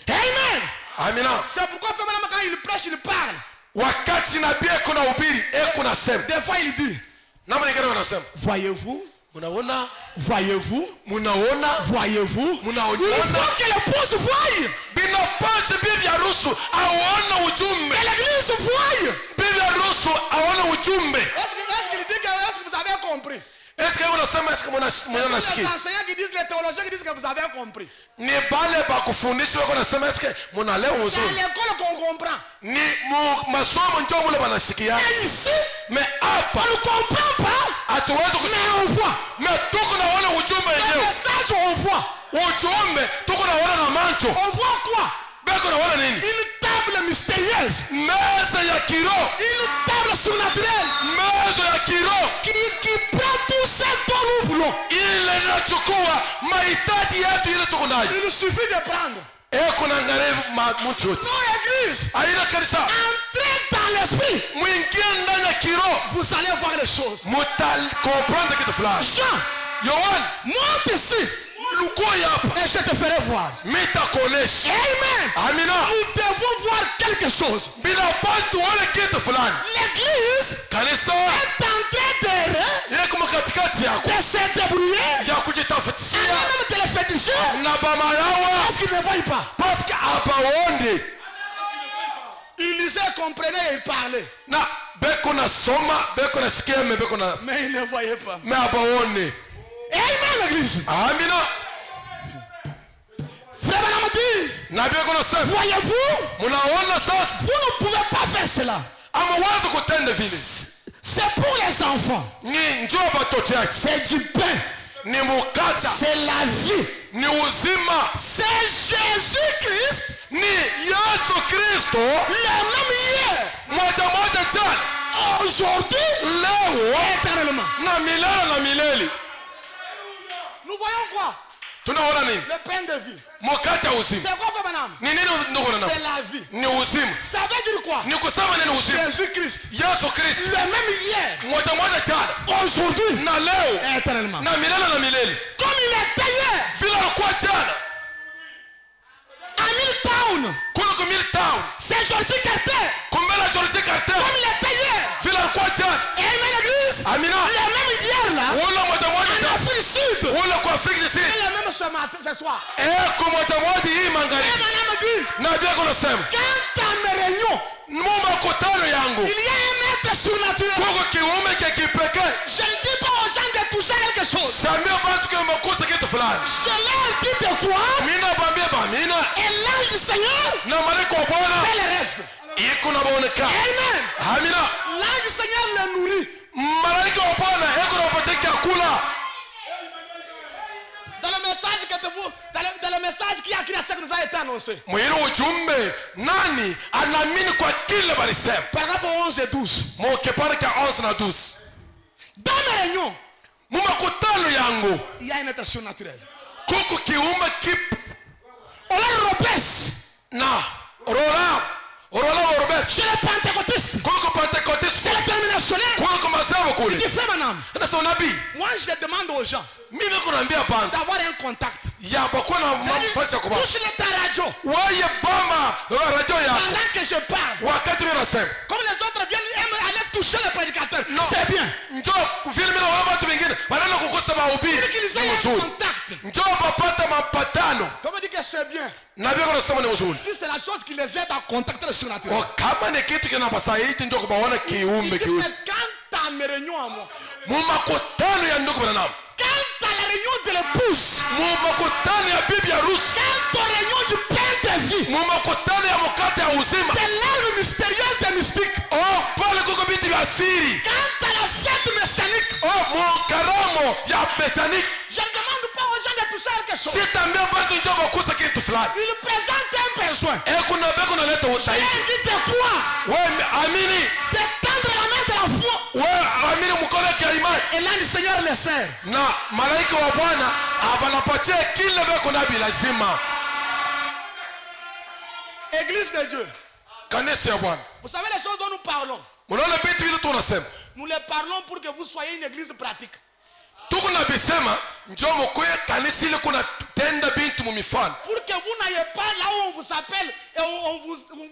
Amen. Amina. C'est pourquoi quand il prêche, il parle. wakati nabii kuna ubiri kuna sema Des fois il dit, namna nyingine wanasema voyez-vous, munaona voyez-vous, munaona voyez-vous. Il munaona faut que l'épouse voie, binapasha bibi harusi aone ujumbe que l'église voie. bibi harusi aone ujumbe Est-ce qu'il dit que, est-ce que vous avez compris? est-ce que unasema est-ce que C'est les mnasikia enseignants qui disent, les théologiens qui disent que vous avez compris. ni bale ba kufundisha wako nasema est-ce que mnaelewa C'est à uzuri l'école qu'on comprend. ni masomo ndio mule banashikia Et ici, mais hapa on ne comprend pas, hatuwezi mais on voit. mais tuko naona ujumbe Le yenyewe message, on voit. ujumbe tuko naona na macho On voit quoi? beko naona nini Une table mystérieuse. meza ya kiroho Une table surnaturelle meza ya kiroho qui prend tout ce dont nous voulons. ile inachukua mahitaji yetu ile tuko nayo Il suffit de prendre. kuna ngare mtu yote Non, église, aina kanisa entrez dans l'esprit. mwingie ndani ya kiroho Vous allez voir les choses. mutal comprendre kitu fulani Jean, Yohana monte ici lukoya hapa et je te ferai voir. mitakuonesha Amen. amina Nous devons voir quelque chose. bila batu tuone kitu fulani L'église kanisa est en train yeko katikati yako de se débrouiller. ya kujitafutishia Même de les féticher. na bama yawa Parce qu'ils ne voient pas. parce que abaonde Ils lisaient, comprenaient et ils parlaient. na beko na soma beko na sikia me beko na Mais ils ne voyaient pas. me abaone Amen, l'église. amina Frère Branham dit, na beko na sasa voyez-vous, munaona sasa vous ne pouvez pas faire cela. amaweza kutenda vile C'est pour les enfants. ni njoo batoto yake C'est du pain. ni mukata C'est la vie. ni uzima C'est Jésus-Christ, ni Yesu Kristo le même hier, moja jana aujourd'hui, leo éternellement. na milele Nous voyons quoi? tunaona nini Le pain de vie. mukata uzima C'est quoi, Frère Branham? ni nini ndugu na C'est la vie. ni uzima Ça veut dire quoi? ni kusema nini uzima Jésus-Christ, Yesu Kristo le même hier, moja jana aujourd'hui, na leo éternellement. na milele Comme il était hier, vile alikuwa jana à Milltown, kuliko Milltown c'est Joseph Carter. kumbela Joseph Carter Comme il était hier, vile alikuwa jana Amen, l'église. amina Le même hier là, wala moja en jana Afrique du Sud. wala kwa Afrika du Sud Et le même ce matin, ce soir. kwa moja hii Et magharibi madame dit, na ndio kunasema quand à mes réunions, Mungu makutano yangu il y a un être surnaturel. kuko kiume cha kipekee Je ne dis pas aux gens de toucher quelque chose. sambia bantu kama makosa kitu fulani Je leur dis de quoi? mina bambia bamina Et l'ange du Seigneur na malaika wa Bwana fait le reste. iko na boneka Amen. amina L'ange du Seigneur le nourrit. malaika wa Bwana iko na patia chakula Dans le message que vous, dans le message qui a créé ce qui nous a été annoncé. mwili ujumbe nani anaamini kwa kile balisema Paragraphe 11 et 12. mu kipande cha 11 na 12 Dans mes réunions, mu makutano yangu il y a un être surnaturel. kuko kiume On leur repèse. na rola Robert Chez les pentecôtistes, kuko Pentecoste c'est les terminationnaires. kuko masabo Il kule dit, frère Branham, na sio nabii moi je demande aux gens mimi niko naambia bantu d'avoir un contact. ya bakuwa na mafasi ya kuba Touche ta radio waye bama radio yako pendant que je parle. wakati mimi nasema Comme les autres viennent aiment aller toucher le prédicateur. Non. C'est bien. njoo vile mimi naona watu wengine wanaenda kukosa mahubiri Il qu'ils ni aient un mzuri contact. njoo papata mapatano Faut me dire que c'est bien. na bia kunasema ni mzuri Si c'est la chose qui les aide à contacter le surnaturel. kama ni kitu kinapasaidia ndio kubaona Il kiumbe dit, kiumbe mais quand à mes réunions à moi, mu makutano ya ndugu Branham quand à la réunion de l'épouse, mu makutano ya bibi harusi quand aux réunions du pain de vie, mu makutano ya mkate ya uzima de l'arme mystérieuse et mystique, pale kuko vitu vya siri quand à la fête méchanique, mu karamo ya mechanique je ne demande pas aux gens de toucher quelque chose. sitambia bantu njoo bakusa kitu fulani Il présente un besoin. kuna beko naleta Et utaiki il dit de quoi? wewe amini De tendre la main de la foi. wewe amini mkono ya imani Et là, le Seigneur le sert. na malaika wa Bwana abanapatia kile beko nabi lazima Église de Dieu. kanisa ya Bwana Vous savez les choses dont nous parlons. mnaona vitu vile tunasema Nous les parlons pour que vous soyez une église pratique. tuko na bisema njoo mkoe kanisa ile kuna tenda bintu mumifano pour que vous n'ayez pas là où on vous appelle et on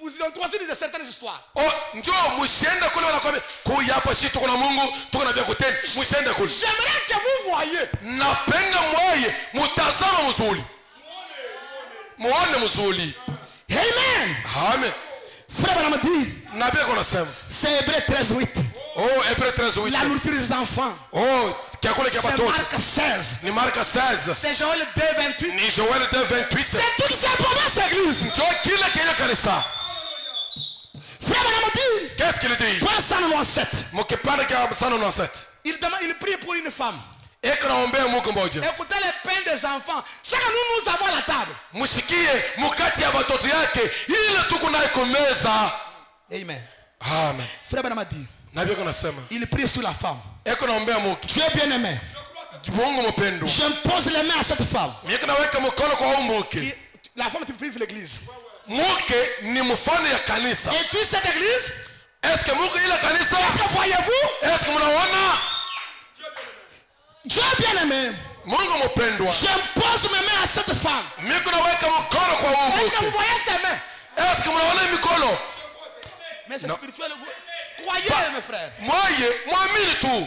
vous introduit de certaines histoires. oh njoo mushende kule wanakwambia kuya hapa shi tuko na Mungu tuko na vya kutenda mushende kule. J'aimerais que vous voyez, napenda mwaye mutazama mzuri muone mzuri. amen, amen. frère Banamadi, nabii konasema c'est Hébreux 13:8, oh Hébreux 13:8 la nourriture des enfants, oh chakula cha c'est watoto Marc 16, ni Marka 16 c'est Joël 2:28, ni Joel 2:28 c'est toute cette promesse église. njoo kile kile kanisa. Frère Banamadi, qu'est-ce qu'il dit point 197, mkipande kwa msano na 7 il prie pour une femme. ekanaombea Mungu mmoja. Écoutez les pains des enfants, c'est que nous avons à la table. Mshikie mkati ya watoto yake ile tuko nayo kumeza. Amen. Amen. Frère Banamadi, nabii konasema il prie sur la femme. ekanaombea Mungu. Dieu bien-aimé, Mungu mpendo. j'impose les mains à cette femme. mimi naweka mkono kwa umuke. La femme vive l'église. Muke ni mfano ya kanisa. Et toute cette église, est-ce que muke ile kanisa? est-ce que voyez-vous? est-ce que mnaona? Dieu bien-aimé, Mungu mpendwa. j'impose mes mains à cette femme. mimi naweka mkono kwa Est-ce que vous umuke. voyez ses mains? est-ce que mnaona mikono? Mais c'est spirituel. Vous croyez, mes frères. Mwaye muamini tu.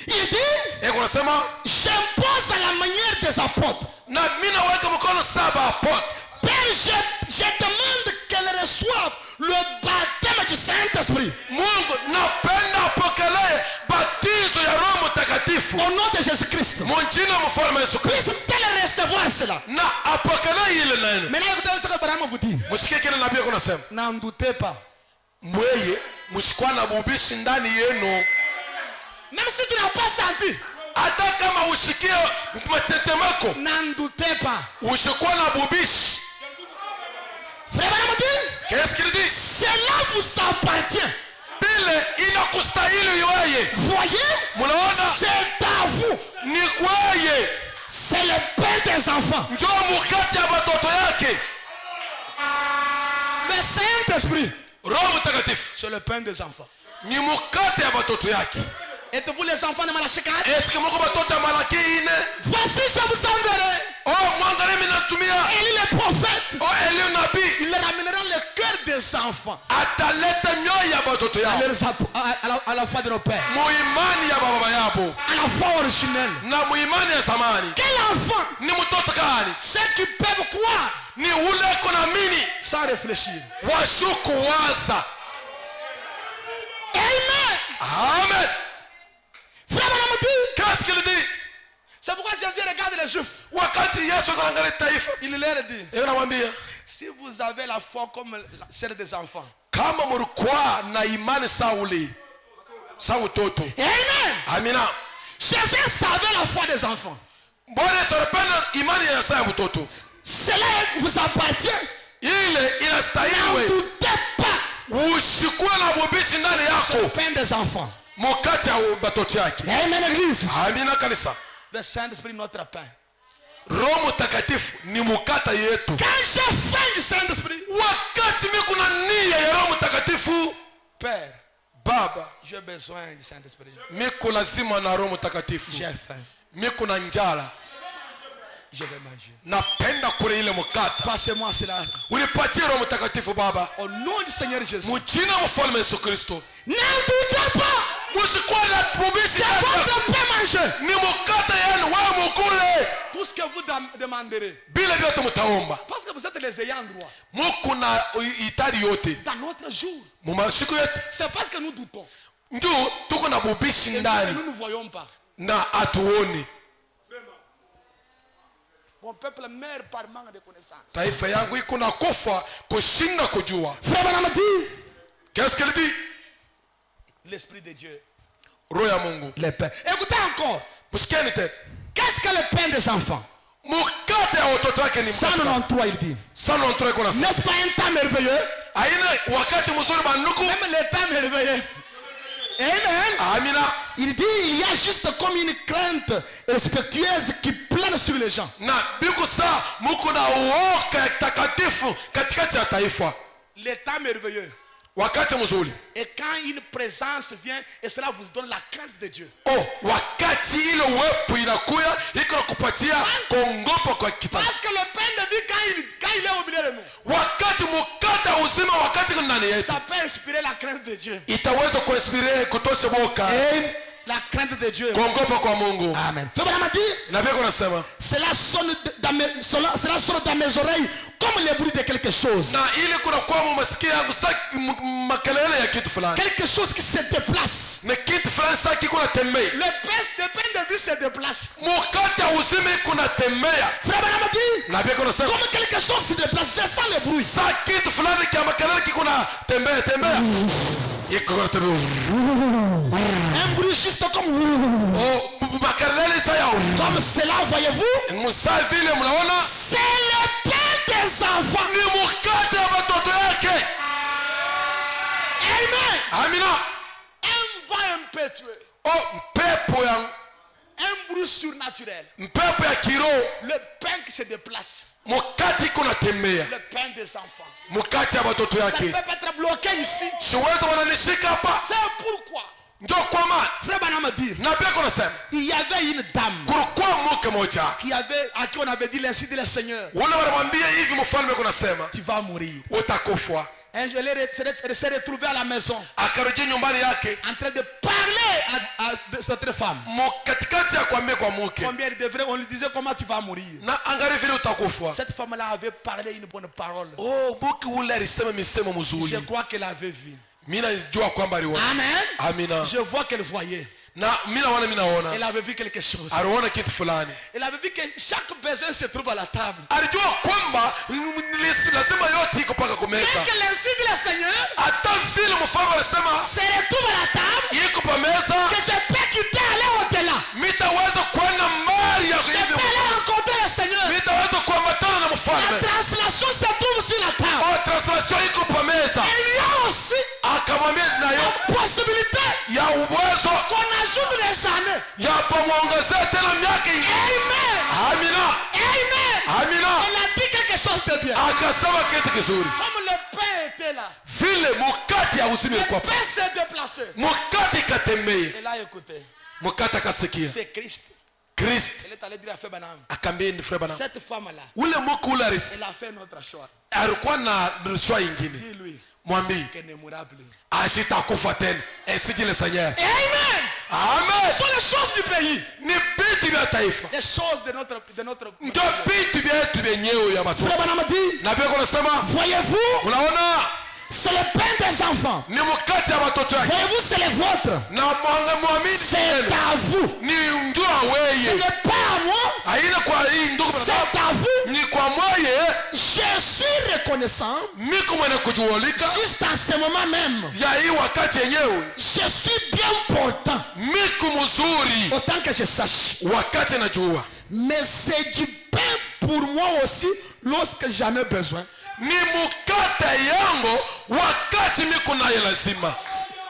Il dit, Kunasema j'impose à la manière des apôtres. na mimi naweka mkono saba hapo. Père, je demande qu'elle reçoive le baptême du Saint-Esprit. Mungu napenda apokelee batizo ya Roho Mtakatifu. Au nom de Jésus-Christ. Mon jina mfalme Yesu Kristo. Puisse-t-elle recevoir cela? Na apokelee ile neno. Maintenant, écoutez ce que Abraham vous dit. Msikie kile nabii kunasema. N'en doutez pas. Mweye mshikwa na bubishi ndani yenu. Même si tu n'as pas senti, hata kama ushikie matetemeko, n'en doutez pas. ushikwa na bubishi. Frère Branham dit, qu'est-ce qu'il dit? cela vous appartient. Bile inakustahili wewe. Voyez, mnaona? c'est à vous. Ni wewe. C'est le père des enfants. Njoo mkati ya watoto yake. Le Saint-Esprit, Roho Mtakatifu, c'est le père des enfants. ni mkati ya watoto yake. Êtes-vous les enfants de Malachie 4? Est-ce que mko watoto ya Malaki 4? Voici, je vous enverrai. Oh, mwangalie mimi natumia. Élie le prophète. Oh, Elie nabii. Il ramènera le cœur des enfants Ataleta mioyo ya watoto yao. à la foi de nos pères. Muimani ya baba yabo. À la foi originelle. Na muimani ya zamani. Quel enfant? Ni mtoto gani? Ceux qui peuvent croire Ni ule kona mini. sans réfléchir. Washuku waza. Amen. Amen. Frère Branham dit, qu'est-ce qu'il dit? c'est pourquoi Jésus regarde les Juifs. Wakati Yesu anaangalia taifa, Il leur dit, yeye anamwambia, si vous avez la foi comme celle des enfants. kama mlikuwa na imani sauli sawa toto. Amen. Amina. Jésus savait la foi des enfants. Mbona tunapenda imani ya sawa mtoto? Cela vous appartient. Ile inastahili Ne wewe. doutez pas. Ushikue na bubishi ndani C'est le yako. pain des enfants. Mokati ya watoto yake. Amen, église. Amina kanisa. Le Saint-Esprit, notre pain. Roho Mtakatifu ni mkata yetu. Quand j'ai faim du Saint-Esprit, Wakati mimi kuna nia ya Roho Mtakatifu, Père, Baba, j'ai besoin du Saint-Esprit. miko lazima na Roho Mtakatifu. J'ai faim. Miko na njala. Je vais manger. Napenda kule ile mkata. Passez-moi cela. Unipatie Roho Mtakatifu Baba. Au nom du Seigneur Jésus. Mjina mfalme Yesu Kristo. Ne doutez pas. Msikuwa na bubishi C'est yako. votre pain manger. Ni mkata yenu wewe mkule. Tout ce que vous demanderez. Bila vyote mtaomba. Parce que vous êtes les ayants droit. Muko na itari yote. Dans notre jour. Mumashiko yetu. C'est parce que nous doutons. Njoo tuko na bubishi Et ndani nous ne voyons pas. na atuoni. Mon peuple meurt par manque de connaissance. Taifa yangu iko na kufa kushinda kujua. Frère Branham dit, Qu'est-ce qu'il dit? l'Esprit de Dieu. Roho ya Mungu. Le pain. Écoutez encore. Msikieni tena. Qu'est-ce que le pain des enfants? Mkate ya watoto wake ni mkate. 193 il dit. Sana ontoe kuna sana. N'est-ce pas un temps merveilleux? Aina wakati mzuri banduku. Même le temps merveilleux. Amen. Amina. Il dit, il y a juste comme une crainte respectueuse qui plane sur les gens. Na biku saa muko na uoga takatifu katikati ya taifa. Le temps merveilleux. wakati mzuri. Et quand une présence vient, et cela vous donne la crainte de Dieu. Oh, wakati ile uwepo inakuya iko nakupatia kuogopa kwa kitanda. Parce que le pain de vie, quand il est au milieu de nous, Wakati mkata uzima wakati kuna ndani yetu, ça peut inspirer la crainte de Dieu. itaweza kuinspire kutosha boka Et la crainte de Dieu. kuogopa kwa Mungu. Amen. Frère Branham dit, Na pia kunasema cela sonne dans mes oreilles comme le bruit de quelque chose. na ile kuna kwa masikia yangu makelele ya kitu fulani. Quelque chose qui se déplace. Na kitu fulani sasa kiko natembea. Le pain de vie se déplace. Mkata uzima iko natembea. Frère Branham dit, Na pia kunasema comme quelque chose se déplace, je sens le bruit. sasa kitu fulani kama makelele kiko natembea tembea. Iko natembea. Un bruit juste comme... Oh, makelele sasa yao. Comme cela, voyez-vous? Musa vile mnaona? C'est le pain des enfants. Ni mkate wa watoto yake. Amen. Amina. Un vent impétueux. Oh, mpepo ya Un bruit surnaturel. mpepo ya kiroho. Le pain qui se déplace. Mkate iko natembea. Le pain des enfants. Mkate ya watoto Ça ne yake. peut pas être bloqué ici. Siwezi wananishika hapa. C'est pourquoi, Ndio kwa maana Frère Branham dit, na pia kunasema il y avait une dame kulikuwa mke moja à qui on avait dit l'ainsi dit le Seigneur, wale wanamwambia hivi, mfalme kunasema tu vas mourir. utakufa. Et elle s'est retrouvée à la maison Akarudi nyumbani yake en train de parler à cette femme. katikati ya kuambia kwa mke Combien il devrait, on lui disait comment tu vas mourir. na angalia vile utakufa. Cette femme-là avait parlé une bonne parole. Oh, mke ule alisema misemo Je mzuri. crois qu'elle avait vu. Mimi najua kwamba aliona. Amen. Amina. Je vois qu'elle voyait. Na mimi naona Elle avait vu quelque chose. aliona kitu fulani. Elle avait vu que chaque besoin se trouve à la table. Alijua kwamba lazima yote iko paka Dès kumeza. que l'ainsi dit le Seigneur Hata vile mfalme alisema se retrouve à la table, iko pa meza, que je peux quitter, aller au-delà. mitaweza kwenda mbali ya Je hivi. peux aller rencontrer le Seigneur. Mitaweza kuambatana na La mfalme. translation se trouve sur la table. Oh, translation iko pa meza. Il y a aussi Akamwambia nayo possibilité ya uwezo qu'on ajoute les années. ya pamuongezea tena miaka ingine. Amen. Amina. Amen. Amina. Elle a dit quelque chose de bien. Akasema kitu kizuri. Comme le pain était là, Vile mukati ya uzima le ilikuwa. pain s'est déplacé. Mukati katembea. Elle a écouté. Mukati akasikia. C'est Christ. Christ Elle est allée dire à Frère Branham, akambia ni frère bana. cette femme-là, Ule mke ule elle a fait notre choix. alikuwa na choix ingine. Dis-lui Mwambie qu'elle ne mourra plus. asitakufa tena. Esiji le Seigneur. Amen. Amen. Ce sont les choses du pays. Ni vitu vya taifa. Les choses de notre Ndio vitu vyetu vyenyewe ya watu. Frère Branham dit, Na pia kunasema voyez-vous, unaona c'est le pain des enfants. ni mkate ya watoto yake. Voyez-vous, c'est le vôtre. Na mwamini C'est à vous. ni njua Ce weye. n'est pas à moi, Haina kwa hii ndugu c'est na à vous. ni kwa mwaye Je suis reconnaissant miko mwenye kujuolika juste à ce moment même. ya hii wakati yenyewe. Je suis bien portant, Miko mzuri autant que je sache. wakati najua. Mais c'est du pain pour moi aussi lorsque j'en ai besoin. Ni mkate yangu wakati miko naye lazima.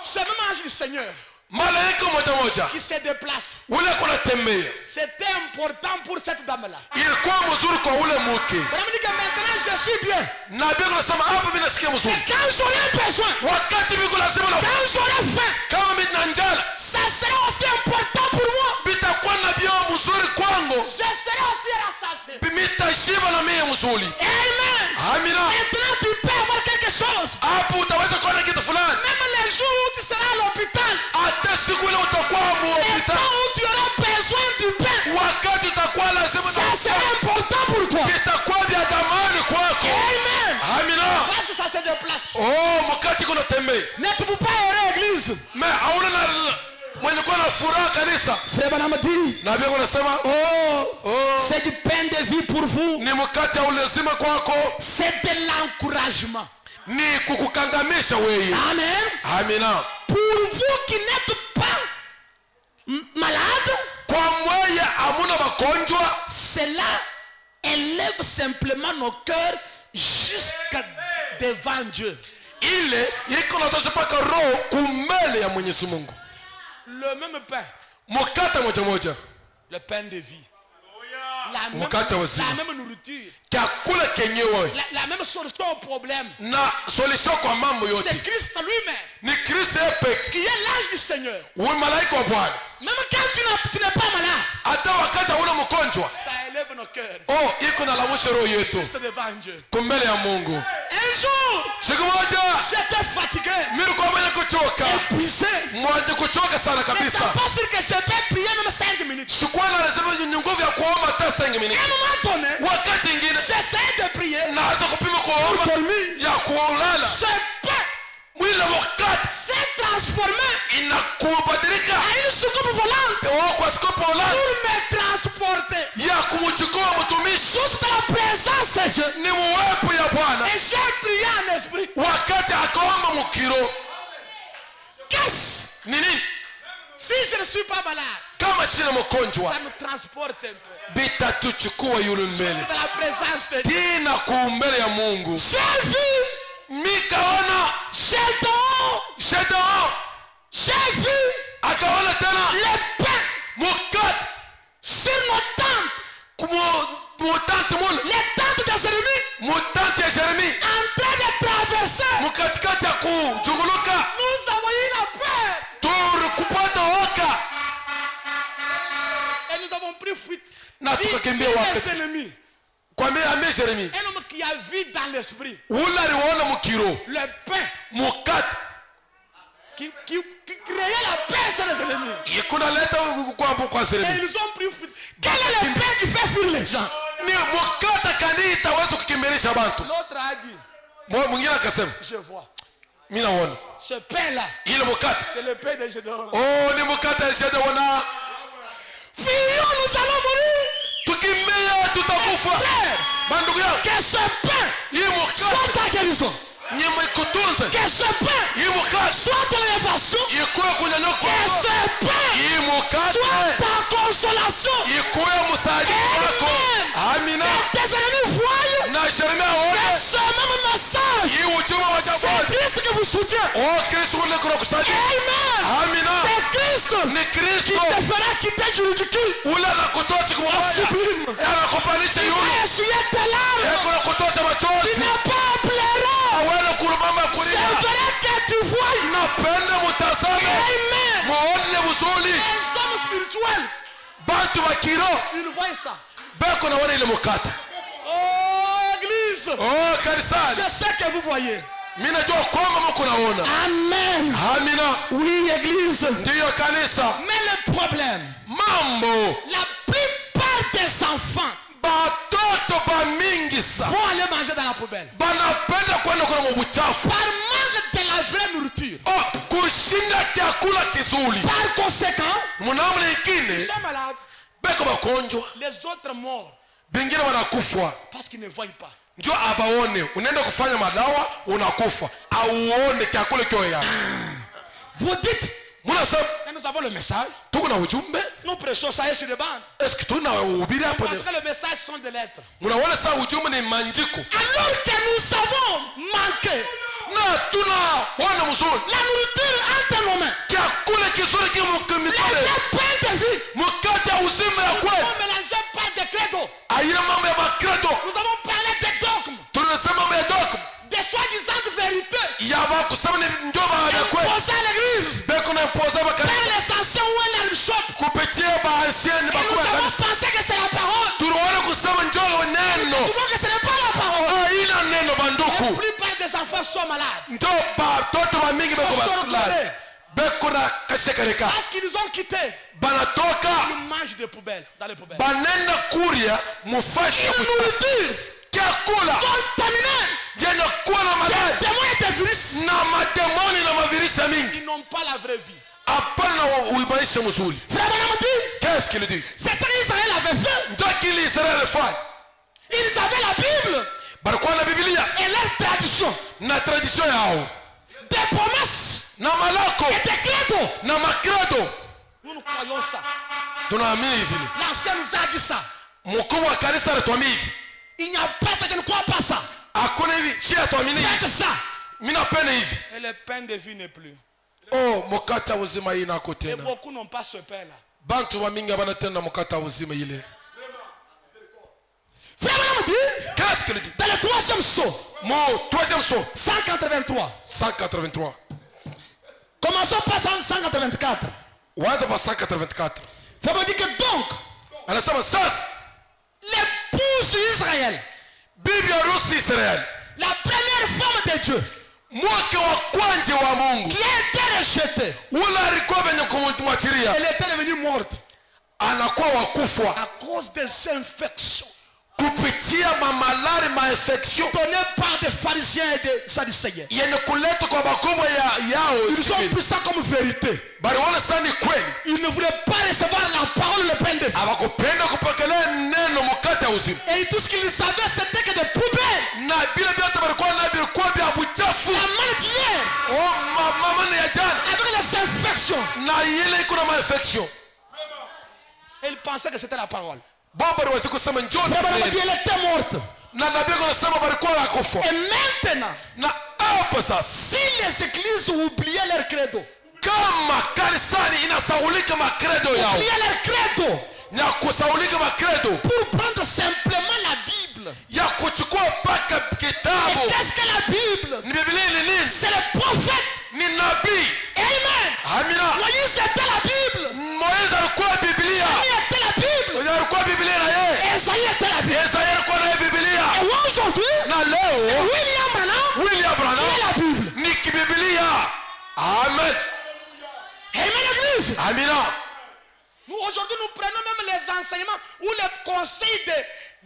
Ce même ange du Seigneur Malaika moja moja qui se déplace, ule kuna tembea. c'était important pour cette dame-là. Ilikuwa mzuri kwa ule mke. On me dit que maintenant je suis bien. Na Biblia inasema hapa mimi nasikia mzuri. Mais quand j'aurai besoin, Wakati miko lazima na quand j'aurai faim, kama mimi na njala ça sera aussi important pour moi. bitakuwa na bio mzuri kwangu. Je serai aussi rassasié. Mitashiba na mimi mzuri. Amen. Amina. Maintenant tu peux avoir quelque chose. Hapo utaweza kuona kitu fulani. Même les jours où tu seras à l'hôpital, Hata siku ile utakuwa les muhopita. temps où tu auras besoin du pain, Wakati utakuwa lazima ça sera important pour toi. vitakuwa vya dhamani kwako. Amen. Amina. Parce que ça se déplace. Oh, mkati kuna tembea. N'êtes-vous pas heureux, église? Mais hauna na mwenye kuwa na furaha kanisa. Frère Branham dit, Na Biblia inasema oh, c'est du pain de vie pour vous. ni mkate wa ulazima kwako. C'est de l'encouragement. Ni kukukangamisha wewe. Amen. Amina. Pour vous qui n'êtes pas malade, Kwa mweye amuna magonjwa, cela élève simplement nos cœurs jusqu'à devant Dieu. ile iko natosha paka roho kumbele ya Mwenyezi Mungu. Le même pain, Mkate moja moja. le pain de vie. mkate wa uzima. La même nourriture. Chakula kenyewe La même solution au problème. na solution kwa mambo yote C'est Christ lui-même ni Kristo pekee. qui est l'ange du Seigneur. Wewe malaika wa Bwana. Même quand tu n'es pas malade, Hata wakati una mgonjwa. ça élève nos cœurs. Oh, iko na lamusha roho yetu Juste devant Dieu. kumbele ya Mungu. Un jour, Siku moja j'étais fatigué, nilikuwa mwenye kuchoka. épuisé. Mwenye kuchoka sana Mais kabisa. t'as pas sûr que je peux prier même 5 minutes. Sikuwa na lazima ni nguvu ya kuomba hata 5 À minutes. un moment donné, Wakati ingine j'essayais de prier. naanza kupima kuomba ya kulala. Ce pain Mwili wakati s'est transformé inakubadilika en une soucoupe volante kwa skopo pour la me transporter ya kumchukua mtumishi juste dans la présence de Dieu. ni muwepo ya Bwana. Et j'ai prié en esprit. Wakati akaomba mukiro Qu'est-ce? nini Si je ne suis pas malade, kama shina mgonjwa ça me transporte un peu. bitatuchukua yule mbele Dans la présence de Dieu. tina kuumbele ya Mungu. J'ai vu, Mikaona Shedao j'ai vu akaona tena les pains mukati sur nos tentes. mutante mule Les tentes de Jérémie mutante ya Jeremie en train de traverser. mukatikati ya kujunguluka Nous avons eu la paix. turi kupata oka Et nous avons pris fuite. na tukakimbia Les wakati ennemis. kwambia ambie Jeremie Un homme qui a vu dans l'esprit ule aliona mukiro le pain mukati qui créait la paix sur les ennemis. ikunaleta kwa Et Jeremie ils ont pris fuite. Quel est le pain qui fait fuir les gens? ni mukata kani itaweza kukimbilisha bantu. L'autre a dit, Mwingine akasema je vois. mimi naona Ce pain-là, ile mukata c'est le pain de Gédéon. oh ni mukata ya Shedao. Fuyons, nous allons mourir. Tukimbia tutakufa. Frère, Bandugu yangu que ce pain hii mukata soit ta guérison. nyema ikutunze. Que ce pain Hii mukata soit ton élévation. ikuwe kunyanyuka. Que ce pain Hii mukata soit ta consolation. ikuwe msaada wako. Amina. Que tes ennemis voient Na Jeremia que aone ce même message, hii ujumbe wa c'est jabu. Christ qui vous soutient. Oh Kristo ule kuna kusaidia. Amen. Amina. C'est Christ Ni qui Kristo te fera quitter du ridicule. ule anakutoa chini Au mbaya. sublime. Anakupanisha Il yule. va essuyer tes larmes. Kuna kutoa machozi. Tu n'as pas à pleurer. Wewe kurumama C'est kulia. vrai que tu vois. Napenda mutazame. Amen. Muone mzuri. Les hommes spirituels, Bantu wa kiro ils voient ça. beko na wana ile mukata. Oh, église. Oh kanisani. Je sais que vous voyez. Mimi najua kwamba mko naona. Amen. Amina. Oui, église. Ndiyo kanisa. Mais le problème, Mambo la plupart des enfants batoto ba mingi sa vont aller manger dans la poubelle. banapenda kwenda kuna mubuchafu. Par manque de la vraie nourriture. Oh, kushinda chakula kizuri. Par conséquent, Mnamna ils ingine sont malades. beko bakonjwa. Les autres morts Bengine wanakufa. parce qu'ils ne voient pas. Njoo abaone unaenda kufanya madawa unakufa. Auone chakula kio ya. Vous dites, Mnasema mais nous avons le message. tuko na ujumbe. Nous prêchons ça sur les bandes. Est-ce que tunahubiri hapo? Parce que le message sont des lettres. Mnaona saa ujumbe ni manjiko. Alors que nous avons manqué Na tunaona mzuri. la nourriture entre nos mains. Chakula kizuri kimo Les kimikale. deux pains de vie. Mkate ya uzima ya Nous kweli. avons mélangé par des credos. Aina mambo ya makredo. Nous avons parlé des dogmes, Tunasema mambo ya dogma. des soi-disant vérités. Ya ba kusema ni ndio baada ya kweli. Imposées à l'église Beko na impoza par makanisa. les anciens ou un herb shop. Kupitia ba ancieni Et nous bakubwa avons kanisa. pensé que c'est la parole. Tunaona kusema njoo Nous neno. trouvons que ce n'est pas la parole. Aina neno La banduku. plupart des enfants sont malades. Ndio batoto ba mingi beko bakulala. Beko na kashekareka. Parce qu'ils ont quitté. Banatoka Ils mangent des poubelles, dans les poubelles. banenda kuria mufashi ya Une kuchafu. nourriture Chakula contaminée. yenye kuwa na Des madhara témoins et des virus. na mademoni na mavirisa mingi. Ils n'ont pas la vraie vie. Hapana uimarisha mzuri. Frère Branham dit, Qu'est-ce qu'il dit? c'est ça qu'Israël avait fait. Ndio kile Israeli fanya. Ils avaient la Bible Balikuwa na Biblia et leur tradition. na tradition yao Des promesses na malako et des credos. na makredo. Nous croyons ça. Tunaamini hivi. L'ancien nous a dit ça. Mkuu wa kanisa anatuambia hivi. Il n'y a pas ça, je ne crois pas ça. Hakuna hivi. Si atuamini Faites hivi. ça. Mimi napenda hivi. Et le pain de vie n'est plus. Oh, mkate wa uzima hii nako Et tena. beaucoup n'ont pas ce pain-là. Bantu wa mingi bana tena mkate wa uzima ile. Frère Branham dit, Qu'est-ce qu'il dit? dans le 3e psaume, Mon troisième psaume, 183. 183. Commençons par 184. Wanza pa 184. Frère Branham dit que donc, Anasema sasa l'épouse d'Israël, bibi harusi Israeli, la première femme de Dieu, mke wa kwanza wa Mungu, qui a été rejetée, ule alikuwa venye kumwachilia, elle était devenue morte anakuwa wakufa à cause des infections kupitia mamalari mainfection données par des pharisiens et des sadducéens. yenye kuletwa kwa makombo yao. Ils ont pris ça comme vérité. Baliona sana ni kweli, Ils ne voulaient pas recevoir la parole, le pain de vie. hawakupenda kupokelea neno mkate wa uzima, Et tout ce qu'ils savaient, c'était que des poubelles. na bila vyote walikuwa na vilikuwa vya buchafu. La main d'hier, Oh, mama ya jana avec les infections. na ile iko na mainfection. Et ils pensaient que c'était la parole. Baba aliweza kusema njoo Frère Branham dit, nipe. elle était morte. Na nabii anasema walikuwa wakufa. Et maintenant, Na hapo sasa si les églises oubliaient leur credo, kama kanisani inasaulika makredo yao oubliaient leur credo na kusaulika makredo pour prendre simplement la Bible. ya kuchukua mpaka Et kitabu. qu'est-ce que la Bible? Ni Biblia ni nini? C'est le prophète. Ni nabii. Amen. Amina. Moïse était la Bible. Moizi alikuwa Biblia. Jérémie était la Bible. Alikuwa Biblia na yeye. Esaïe était la Bible. Isaya alikuwa na Biblia. Et aujourd'hui, Na leo William Branham William qui est Branham la Bible. ni kibiblia. Amen. Amen, l'église. Amina. Nous, aujourd'hui, nous prenons même les enseignements ou les conseils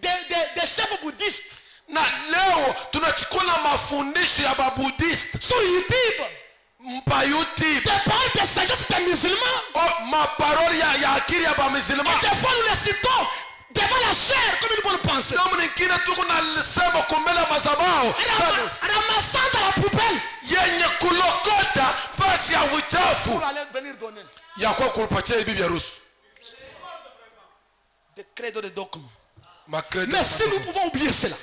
des chefs bouddhistes Na leo tunachukua na mafundisho ya babudist sur YouTube. mpa YouTube. Des paroles de sagesse des musulmans. Oh, maparoli ya akili ya bamisilima. Et des fois, nous les citons devant la chair comme une bonne pensée. Namu nyingine tuko na sema kumbele mazabao Ramassant dans la poubelle. yenye kulokota basi ya uchafu Pour aller venir donner ya kwa kupatia bibi harusi des credos de dogmes. makredo. Mais si nous pouvons oublier cela,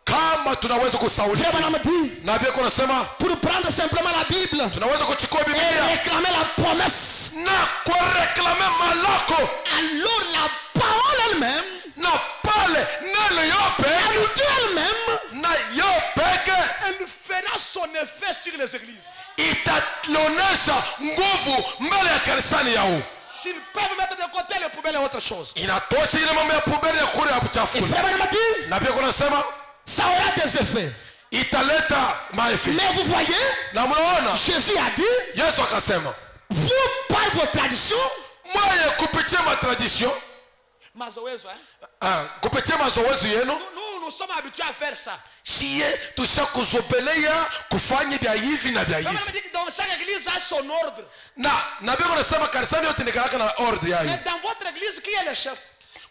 Kama tunaweza kusaulika Frère Branham dit, na pia kunasema pour prendre simplement la Bible tunaweza kuchukua et Biblia réclamer la promesse, na kureklame malako alors la parole elle-même, na pale neno elle yopeke nous dit elle-même, na yopeke elle fera son effet sur les églises. italonesha nguvu mbele ya kanisani yao. S'ils peuvent mettre de côté les poubelles et autre chose. Inatosha ile mambo ya pubeli ya kule ya buchafu. Et Frère Branham dit, Na pia kunasema ça aura des effets. italeta maefi. Mais vous voyez, Na mnaona Jésus a dit, Yesu akasema vous par vos traditions, mwaye kupitia matradition mazoezo, kupitia mazoezi yenu nous sommes habitués à faire ça. shie tushakuzobelea kufanya vya hivi na vya Frère hivi. Branham dit que dans chaque église a son ordre. Na nabii anasema kanisani yote ni karaka na order yayo. Mais dans votre église, qui est le chef?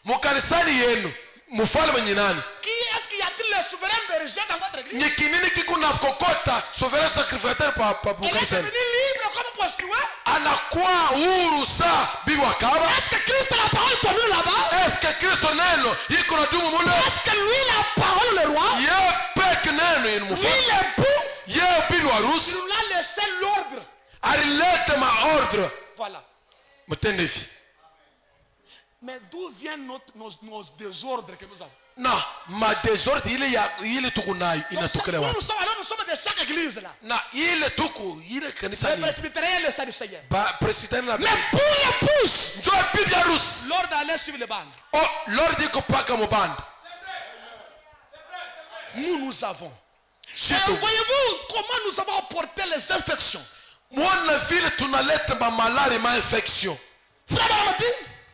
Mukanisani yenu mfalme ni nani? Qui est-ce qu'il y a-t-il le souverain berger dans votre église? Ni kinini kiko na kokota souverain sacrificateur pa Elle est mukanisani. devenue libre comme prostituée. Anakuwa huru saa bibi wa kaba. Est-ce que Christ a la parole comme nous là-bas? Est-ce que Kristo neno iko na dumu mule? Est-ce que lui la parole le roi? Ye peke neno yenu Lui mfalme. l'époux? Ye bibi wa harusi. Il nous a laissé l'ordre. Alilete maordre Voilà. mtende hivi. Mais d'où viennent nos désordres que nous avons? Na madesordre ile tuko nayo inatokea Donc, wapi? nous sommes de chaque église là. Na ile tuko ile kanisa Les ni presbytériens et les sadducéens. ba presbyterian na Mais pour l'épouse, njoo bibi harusi. l'ordre allait suivre les bandes. Oh, Lord iko paka mubanda. Nous avons. Et Shito. voyez-vous comment nous avons apporté les infections? Mwana vile tunaleta mamalari infection. Frère Branham dit,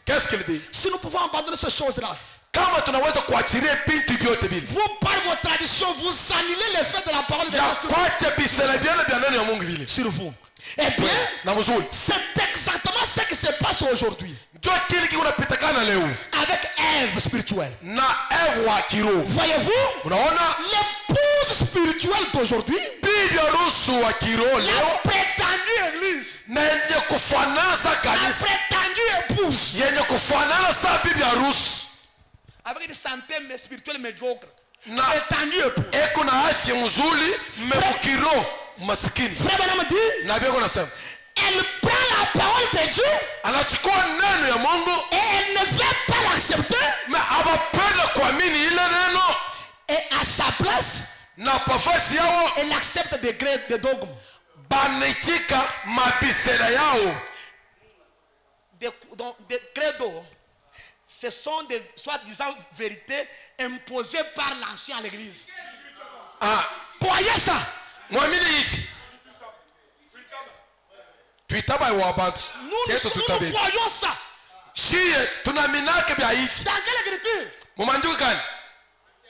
Qu'est-ce qu'il dit? si nous pouvons abandonner ces choses-là, Kama tunaweza kuachilia binti vyote vile. vous par vos traditions, vous annulez l'effet de la parole de Ya Dieu kwache bisele vyana vya neno ya Mungu vile. sur vous. Eh bien, Na mzuri. c'est exactement ce qui se passe aujourd'hui Njoo kile kiko napitakana leo. avec Ève spirituelle. Na Eve wa kiroho. Voyez-vous, Unaona? l'épouse spirituelle d'aujourd'hui, Bibi harusi wa kiroho la leo prétendue église, na yenye kufanana sa la kanisa. prétendue épouse, Yenye kufanana sa bibi harusi. avec une santé spirituelle médiocre, Na prétendue épouse. eko na afya mzuri mmekiroho maskini. Frère Branham dit, Na Biblia inasema elle prend la parole de Dieu anachukua neno ya Mungu et elle ne veut pas l'accepter na abapenda kuamini ile neno sa place, na pafasi yao elle accepte des dogmes. banaitika mabisela yao. Des credos, ce sont des soi-disant vérités imposées par l'ancien à l'église. Croyez ça. Mwamini hivi tuitaba wa bantu Nous croyons ça. shiye tunaminake bya hivi Dans quelle écriture? mumanduka gani?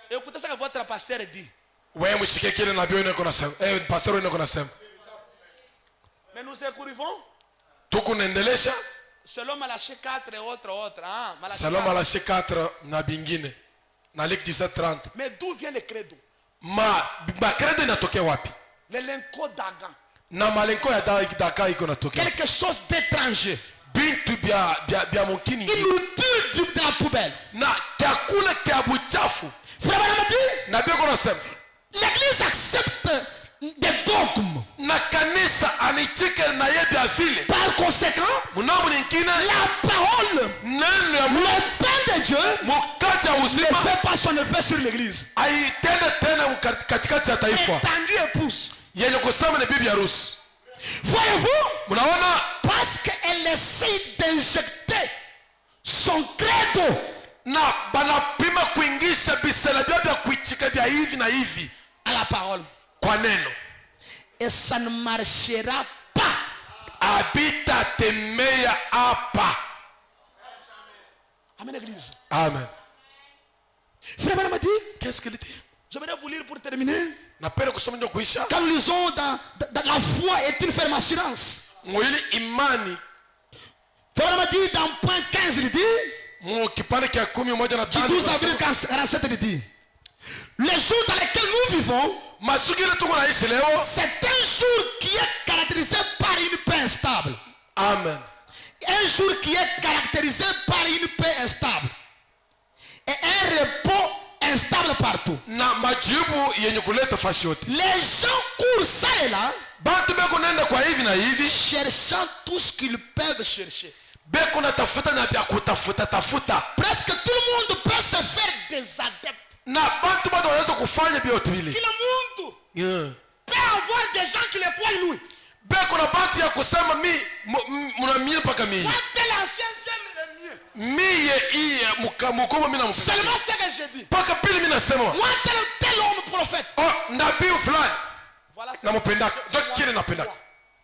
Écoutez ce que votre pasteur dit. Wewe mshike kile nabii wenu yuko nasema, pastor wenu yuko nasema. Mais nous écrivons Tukunaendelesha selon Malachie 4 et autres. Malachie selon 4. Malachie 4 na bingine na Luc 17:30. Mais d'où vient le credo? Ma credo inatokea wapi? L'élenco d'Agan. Na malenko ya daka iko natokea. Quelque chose d'étranger. Bintu bya mukini. Il nous tire de la poubelle. Na chakula kia buchafu. Frère Baramati, Na biko nasema l'église accepte des dogmes. na kanisa anichike na ye bya vile. Par conséquent, Munamu nyingine la parole, neno ya le pain de Dieu, mukata ne uzima fait pas son effet sur l'église. aitende tena katikati ya taifa. Étendue épouse. Yenye kusema ni bibi harusi. Voyez-vous? Munaona Parce qu'elle essaie d'injecter son credo na banapima kuingisha bisela bya kuichika bya hivi na hivi à la parole. kwa neno. Et ça ne marchera pas. Habita temea hapa. Amen, l'église. Amen. Frère Branham a dit, Qu'est-ce qu'il dit? j'aimerais vous lire pour terminer. Napenda kusoma ndio kuisha. Quand nous lisons dans la foi est une ferme assurance. Mwili imani Frère Branham a dit dans point 15, il dit, mu kipande kia 11 du 12 avril 47, il dit, les jours dans lesquels nous vivons, masukile tuko naishi leo. c'est un jour qui est caractérisé par une paix instable. Amen. Un jour qui est caractérisé par une paix instable. Et un repos instable partout. Na majibu yenye kuleta fashi yote. Les gens courent ça et là, Bantu beko nenda kwa hivi na hivi. cherchant tout ce qu'ils peuvent chercher. Beko na tafuta na bya tafuta. Presque tout le monde peut se faire des adeptes. Na bantu bado wanaweza kufanya byote vile. Tout le monde Yeah. peut avoir des gens qui les croient lui. Beko na bantu ya kusema munamini paka mimi. Moi, tel ancien, j'aime le mieux. Miye iye mukubwa mimi namupenda. Seulement ce que j'ai dit. Paka pili mimi nasema. Moi, tel homme prophète. Oh, nabii fulani Voilà ce namupenda. je Ndio kile napenda.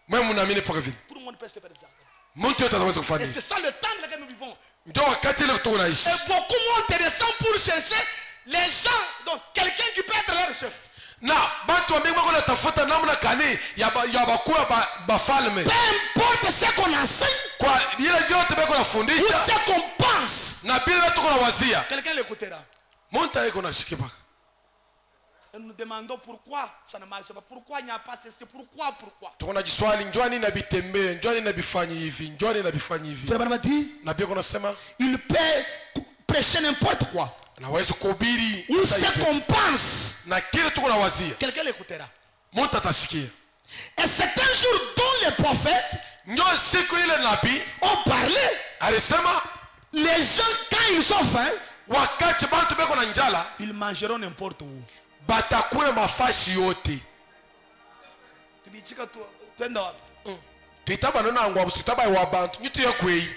Mimi munaamini paka vile. Tout le monde peut se faire des adeptes. Mtu yote anaweza Et kufanya. c'est ça le temps dans lequel nous vivons. Ndio wakati ile tuko naishi. Et beaucoup moins intéressant pour chercher les gens, donc quelqu'un qui peut être leur chef. Na bantu wamengi wako natafuta namna kani ya bakua bafalme. Peu importe ce qu'on enseigne Kwa ile vyote beko ou nafundisha ce qu'on pense, na bila tuko na wazia. quelqu'un l'écoutera. Muntu yeko nashiki paka. Et nous nous demandons pourquoi ça ne marche pas. Pourquoi il n'y a pas ceci? Pourquoi? Tuko na jiswali njwani na bitembe, njwani na bifanyi hivi, njwani na bifanyi hivi. Frère Branham dit, Na beko nasema il peut prêcher n'importe quoi. naweza kuhubiri Ou ce qu'on pense, na kile tuko na wazia. quelqu'un l'écoutera. Muntu atashikia. Et c'est un jour dont les prophètes Njo siku ile nabii ont parlé. alisema Les gens, quand ils ont faim, wakati bantu beko na njala ils mangeront n'importe où. batakula mafashi yote. Tuitaba nona ngwa tutaba wa bantu nyitu ya kwei.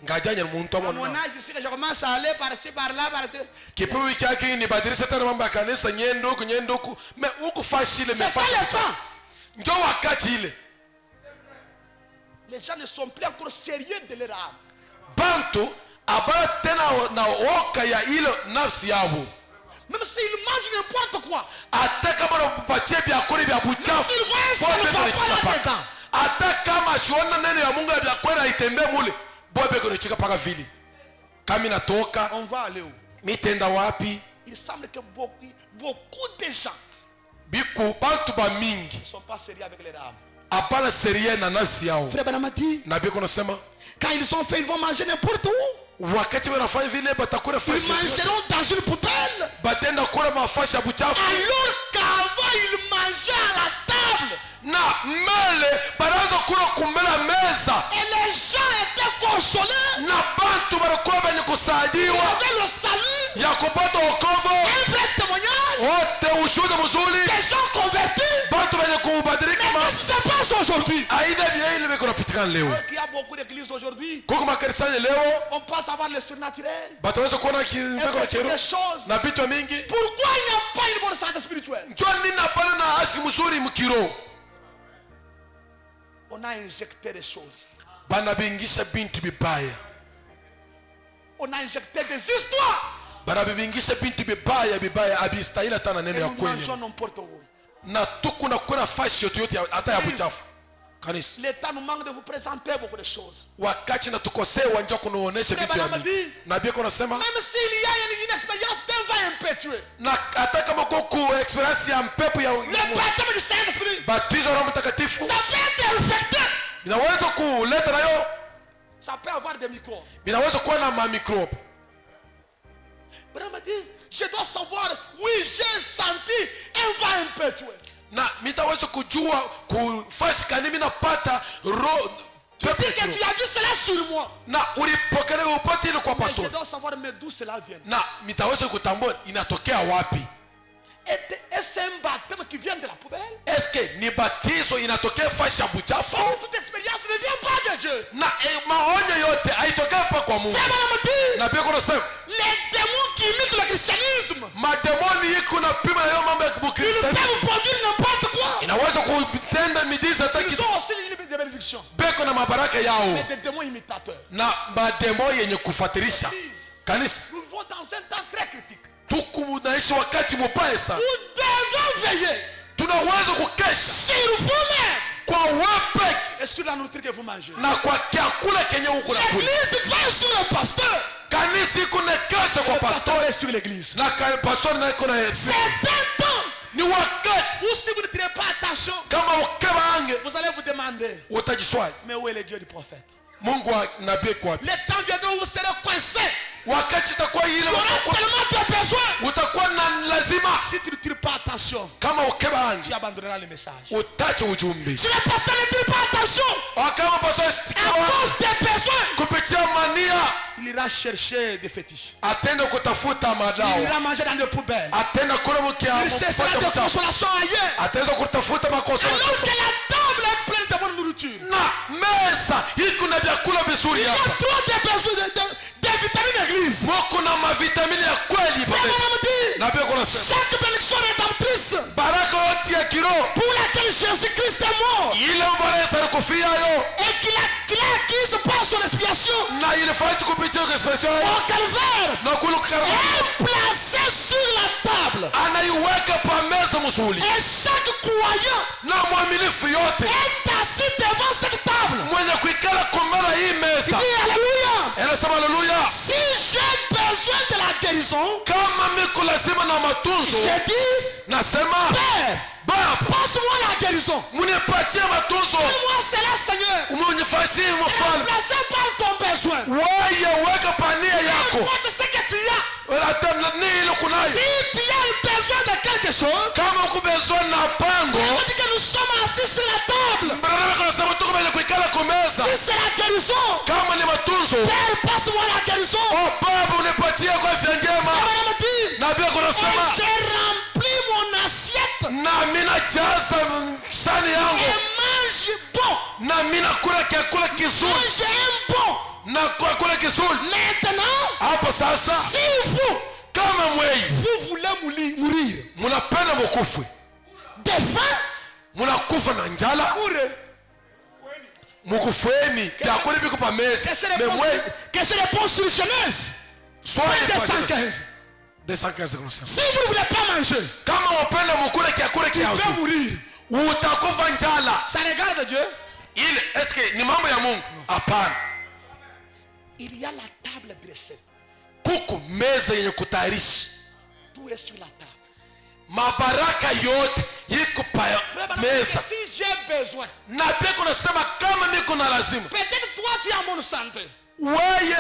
Ngajanya muntu À mon amona. âge, je sais que je commence à aller par-ci, par-là, par-ci. Kipewi kyake ni badilisha tena mambo ya kanisa nyendo ku. Me huku fashi ile C'est ça mefashi. le temps. Njo wakati ile. Les gens ne sont plus encore sérieux de leur âme. Bantu abaya tena na woka ya ile nafsi yabo. Même s'ils mangent n'importe quoi. Ata kama unapatie vyakula vya buchafu. S'ils voient ça ne va pas là-dedans. Ata kama shiona neno ya Mungu ya vyakula itembee mule. Bobe kuna chika paka vile. Kama inatoka On va aller où? mitenda wapi? Il semble que beaucoup de gens Biku bantu ba mingi. ne sont pas sérieux avec leur âme. Hapana seria na nafsi yao. Frère Branham a dit, Na biko nasema quand ils sont faits, ils vont manger n'importe où. wakati wanafanya vile batakula Ils fashi. mangeront dans une poubelle. Batenda kula mafashi ya buchafu. Alors qu'avant, ils mangeaient à la table. Na mele banaanza kula kumbela meza. Et les gens étaient consolés. Na bantu banakuwa benye Ils kusaidiwa. avaient le salut. ya kupata wokovu, un vrai témoignage, wote ushuhuda mzuri, des gens convertis. watu wenye kubadilika. Mais qu'est-ce qui se passe aujourd'hui? Aina vya ile biko napitikana leo. Il y a beaucoup d'églises aujourd'hui. Kuko makanisa leo On passe à voir le surnaturel. bataweza kuona Et kimbeko na beaucoup kiroho de choses. na vitu mingi. Pourquoi il n'y a pas une bonne santé spirituelle? Njoo nini hapana na asi mzuri mkiroho? On a injecté des choses. Banabingisha bintu bibaya. On a injecté des histoires. Banabingisha bintu bibaya abistahili hata na neno Et ya nous kweli. mangeons n'importe où. Na tuku na kuna fashi yote hata ya buchafu. Kanisa. L'État nous manque de vous présenter beaucoup de choses. Wakati na tukosewa njoo kunaonesha vitu ya mingi. Na Biblia kunasema Même s'il y a une expérience d'un vent impétueux. na hata kama kuko experience ya mpepo ya Le baptême du Saint-Esprit. batizo wa Roho Mtakatifu Ça peut être infecté. inaweza kuleta nayo, Ça peut avoir des microbes. inaweza kuwa na mamikrobe. Abraham a dit, je dois savoir, oui, j'ai senti un vent impétueux. Na mitaweza kujua kufashi kani mimi napata roho Tu dis que tu as vu cela sur moi. na ulipokea upate ile kwa Mais je pastor, dois savoir mais d'où cela vient. na mitaweza kutambua inatokea wapi. Est-ce un baptême qui vient de la poubelle? Eske ni batizo inatokea fashi ya buchafu? Toute expérience ne vient pas de Dieu. Na maonyo yote haitokea pa kwa Mungu. C'est Abraham dit, Na Biblia kunasema les démons qui imitent le christianisme, mademoni iko na pima na hiyo mambo ya ils Kikristo. peuvent produire n'importe quoi. Inaweza kutenda miujiza hata Ils ont aussi une limite de bénédiction. beko na mabaraka yao, Mais des démons imitateurs. na mademo yenye kufuatilisha. Kanisa, Nous vivons dans un temps très critique. tuku naishi wakati mubaya sana. Nous devons veiller Tunaweza kukesha sur vous-même kwa wewe et sur la nourriture que vous mangez. na kwa chakula kenye uko na kula. L'église veille sur le pasteur. Kanisa iko na kesha kwa Le pasteur pastor est sur l'église. na pastor na iko na C'est un temps ni wakati. où si vous ne tirez pas attention, Kama ukeba ange vous allez vous demander, utajiswali, mais où est le Dieu du prophète? Mungu wa nabii kwa wapi? Le temps viendra où vous serez coincés. Wakati itakuwa ile Tu auras tellement de besoins. utakuwa na lazima. Si tu ne tires pas attention, Kama ukeba ange tu abandonneras le message. utache ujumbe. Si le pasteur ne tire pas attention, Kama pastor à cause des besoins, kupitia mania il ira chercher des fétiches. atenda kutafuta Il madawa, ira manger dans des poubelles. atenda kula mkia Il cherchera des consolations ailleurs. ataweza kutafuta makosa, Alors que la table est pleine de bonne nourriture. na meza iko na vyakula vizuri Il y a hapa. trop de besoins de vitamines d'église. Moko na mavitamini ya kweli Frère pale. Branham dit, Na pia kuna sema chaque bénédiction rédemptrice baraka yote ya kiroho pour laquelle Jésus-Christ est mort ile Bwana Yesu alikufia yo et qu'il a acquise par son expiation na ilifanya kupitia expression au calvaire na kulukana est placée sur la table. anaiweka pa meza mzuri, Et chaque croyant na mwaminifu yote est assis devant cette table. mwenye kuikala kumbele hii Il meza dit Alléluia. anasema haleluya. Si j'ai besoin de la guérison, Kama miko lazima na matunzo, j'ai dit, nasema Père, Baba passe-moi la guérison. munipatie matunzo, Donne-moi cela, Seigneur. munifanyie mfalme. Remplacé par ton besoin. Wewe weka pania yako Importe ce que tu as. nini kunayo. Si tu as besoin de quelque chose, Kama ukubezwa na pango on dit que nous sommes assis sur la table. mbaraka kanasema tuko mbele kuikala kumeza. Si c'est la guérison, Kama ni matunzo, Père, passe-moi la guérison. o Baba unipatie kwa afya njema. Abraham me dit, Na pia et kunasema j'ai rempli mon assiette na mimi najaza sani et yangu mange bon. na mimi nakula chakula kizuri Mange un bon. na kula kizuri. Maintenant, Hapo sasa si vous, kama mwei vous voulez mourir munapenda mukufe, de faim, munakufa na njala, mukufeni vyakula viko pa meza memwe que c'est réponse sur Genèse swali 215. 215 kunasema Si vous ne voulez pas manger, kama wapenda mukule chakula tu vas kiazu mourir. utakufa njala. Ça regarde Dieu. Ile eske ni mambo ya Mungu? Hapana. Il y a la table dressée. Kuku meza yenye kutayarisha Tout est sur la table. mabaraka yote yiko pa Frère Branham, meza. si j'ai besoin, Na pia kunasema kama niko na lazima, peut-être toi tu es en bonne santé. wewe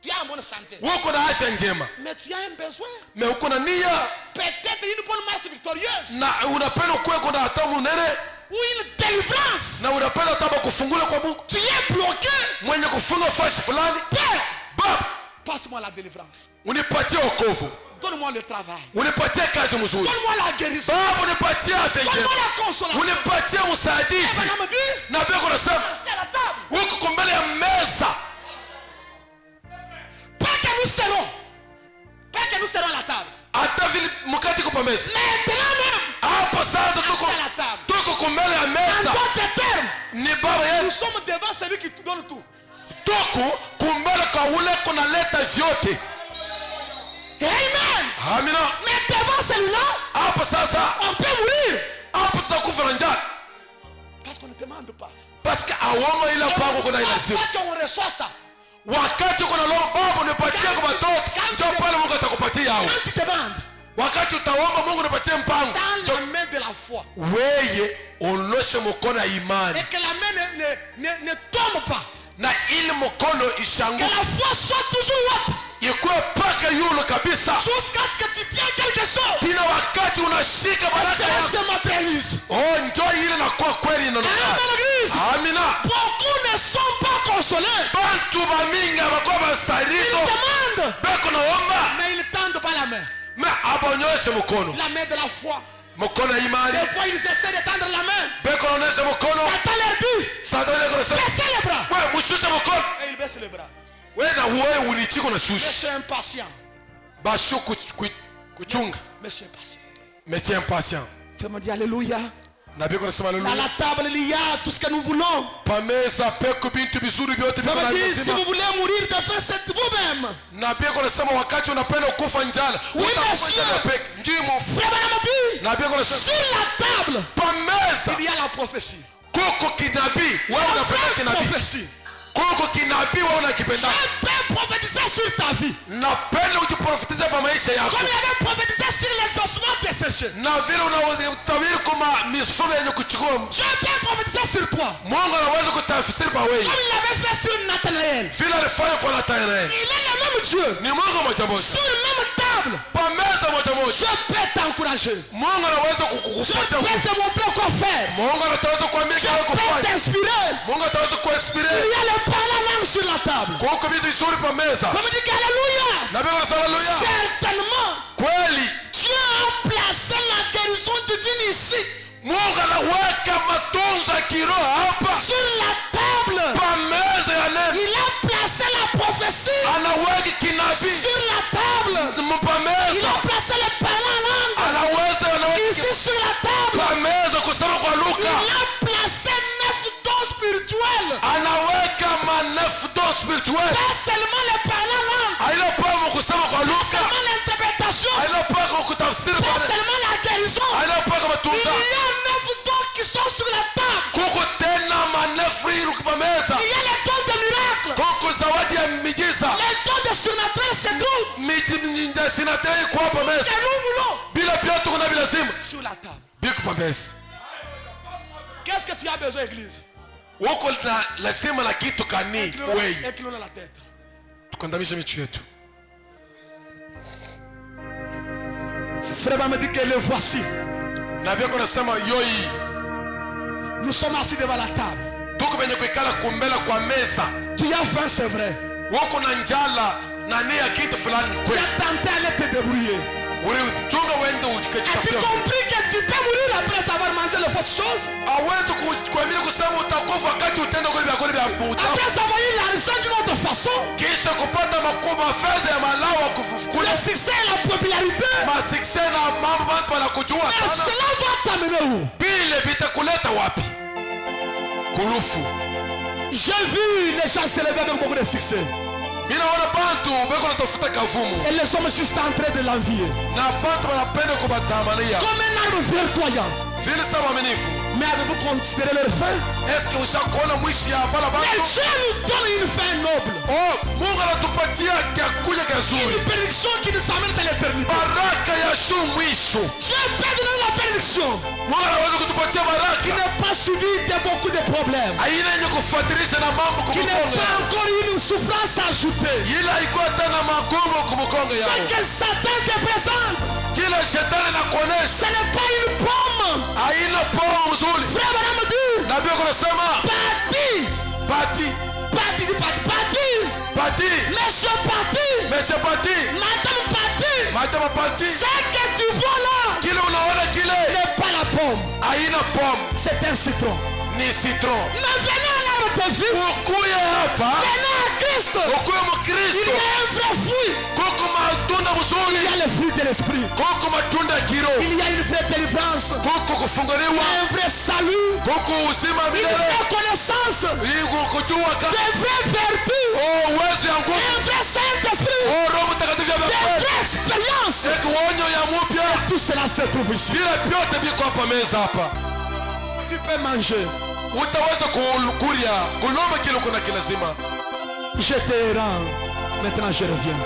Tu es en bonne santé. uko na afya njema, Mais tu as un besoin. me uko na nia Peut-être une bonne marche victorieuse. na unapenda kuwe kuna hata munene Ou une délivrance. na unapenda hata kufungula kwa Mungu Tu es bloqué. mwenye kufunga fashi fulani. Père, Baba, Passe-moi la délivrance. unipatie wokovu, Donne-moi le travail. unipatie kazi mzuri. Donne-moi la guérison. Baba unipatie afya njema, Donne-moi la consolation. unipatie Et msaidizi. maintenant me dit, Na Biblia inasema c'est à la table. huko mbele ya meza, Pas que nous serons. Pas que nous serons à la table. hata vile mkati kwa meza. Maintenant même. Hapa sasa tuko Assis à la table. tuko mbele ya En meza, d'autres termes, ni baba nous yetu. sommes devant celui qui donne tout. Tuko kumbele kwa ule kunaleta vyote. Amen. Amina. Mais devant celui-là, Hapa sasa on peut mourir. hapa tutakufa na njaa, Parce qu'on ne demande pas. parce que awamo ile pango kuna ile simu. Pas qu'on reçoit ça. Wakati kuna lomba baba unipatie kwa watoto, ndio pale Mungu atakupatia hao. Quand tu demandes, Wakati utaomba Mungu nipatie mpango, dans la main de la foi. weye unoshe mkono ya imani, Et que la main ne tombe pas. na ili mkono Que ishanguke, la foi soit toujours haute. ikuwe paka yulu kabisa, Jusqu'à ce que tu tiens quelque chose. kila wakati unashika baraka Cela yako. se matérialise. Oh, njoo ile na kwa kweli inaonekana. Amen, l'église. Amina. Beaucoup ne sont pas consolés. Bantu bamingi abakuwa Ils basarizo demandent, beko naomba mais ils ne tendent pas la main. me abonyeshe mkono, La main de la foi. mkono ya imani Des fois, ils essaient de tendre la main. beko naonesha mkono. Satan leur dit, Satani kunasema baissez les bras. wewe mshushe mkono, Et ils baissent les bras. wewe na wewe unichiko na Mais shusha c'est impatient. bashu kuchunga Mais c'est impatient. mais c'est impatient. Fais-moi dire Alléluia. Na beko nasema Dans haleluya. la table, il y a tout ce que nous voulons. Pameza peko bintu bizuri vyote vya Fais-moi dire, si lazima. vous voulez mourir de faim, c'est vous-même. Na beko nasema wakati unapenda kufa njala, Oui, utakufa monsieur. njala peke. Ndimo. Frère Branham dit, Na beko nasema sur la table, pameza il y a la prophétie. kuko kinabii, wewe La unapenda vraie kinabii. prophétie. Kuko kinabii wewe unakipenda. Je peux prophétiser sur ta vie. Napenda ukiprofetiza kwa maisha yako. Comme il avait prophétisé sur les ossements desséchés. Na vile unatabiri kama mifugo yenye kuchukua. Je peux prophétiser sur toi. Mungu anaweza kutafsiri kwa wewe. Comme il avait fait sur Nathanaël. Vile alifanya kwa Nathanaeli. Il est le même Dieu. Ni Mungu moja moja. Sur la même table. Kwa meza moja moja. Je peux t'encourager. Mungu anaweza Je kukupatia peux nguvu. te montrer quoi faire. Mungu anaweza kuambia Je kile peux kufanya. t'inspirer. Mungu anaweza kuinspire. Il y a le parler langue sur la table. Kuko vitu vizuri kwa meza. Comme dit Alléluia. Na Biblia inasema haleluya. Certainement, Kweli Dieu a placé la guérison divine ici. Mungu anaweka matunzo ya kiroho hapa. Sur la table. Kwa meza ya neno. Il a placé la prophétie. Anaweka kinabii. Sur la table. Kwa Il meza. a placé le parler langue. Anaweza Ici sur la table. kwa meza kusema kwa Il Luka. a placé 9 dons spirituels. Anaweka manefu don spirituel. Pas seulement le parler langue. Haina pamo kusema kwa Pas Luka. seulement l'interprétation. Haina pako kutafsiri kwa Pas seulement la guérison. haina pako Il matunza. y a 9 dons qui sont sur la table. Kuko tena manefu hili kwa meza. Il y a les dons de miracles. Kuko zawadi ya miujiza. Les dons de surnaturel se trouvent. Miti sinatei kwa hapa meza. Et nous voulons. Bila pia tuko na bila simu. Sur la table. Biko kwa meza. Qu'est-ce que tu as besoin, église? Wako na lazima na kitu kani wewe. Inclinons la tête. Tukandamisha micho yetu. Frère me dit que le voici. Na biko nasema yoi. Nous sommes assis devant la table. Tuko benye kuikala kumbela kwa meza. Tu as faim, c'est vrai. Wako na njala na nia kitu fulani ni Tu kweli. as tenté d'aller te débrouiller. Ulichunga uende As-tu ukajitafutia. compris que tu peux mourir après avoir mangé les fausses choses? Hawezi kuamini kusema utakufa wakati utenda kule vya kule vya uchafu. Après avoir eu l'argent d'une autre façon, Kisha kupata makubwa fedha ya malawa le kufufukula. succès et la popularité, Masikse na mambo watu wanakujua mais sana. cela va t'amener où? Bile bitakuleta wapi? Kulufu. J'ai vu les gens se lever avec beaucoup de succès. Mimi naona bantu beko natafuta kavumu. Et les hommes juste en train de l'envier. Na bantu wanapenda kubatamania. Comme un arbre verdoyant. Vile sawa amenifu. Mais avez-vous considéré leur fin? Est-ce que ushakuona mwishi ya bala Mais bantu? Dieu nous donne une fin noble. Oh, Mungu anatupatia kyakuja kazuri. Une bénédiction qui nous amène dans l'éternité. Baraka ya shu mwisho. Dieu peut donner la bénédiction Mungu anaweza kutupatia qui baraka. n'est pas suivie de beaucoup de problèmes. Haina yenye kufuatilisha na mambo Qui n'est kumukonga. pas encore une souffrance ajoutée. Ila haikuwa tena magumu kumukonga Ce yao. que Satan te présente, Kila shetani na ce kuonesha n'est pas une pomme. haina poa mzuri. Frère Branham dit, Nabii kunasema bâti, bati bâti, bâti, bâti, bati monsieur bâti, Laissez partir. Madame partie. Madame parti. Ce que tu vois là Kile unaona kile. n'est pas la pomme. Haina pomme. C'est un citron. Ni citron. Mais venez à l'arbre de vie. Ukuye hapa. Venez à Christ. Ukuye mu Il Kristo. y a un vrai fruit. Koko matunda Il y mzuri. a le fruit de l'esprit. Koko matunda kiroho. Il y a une vraie délivrance. Koko Il y kufunguliwa. a un vrai salut. Koko uzima Une milele. vraie connaissance. Iko kujua De vraies vertus. uwezo ya nguvu. Un vrai Saint-Esprit. Roho Mtakatifu ya De kweli. vraies expériences. Eko onyo ya mupya. Tout cela se trouve ici. Vile vyote viko hapa meza hapa. Tu peux manger. Utaweza kulia kulomba kile kuna kilazima. Je te rends. Maintenant je reviens.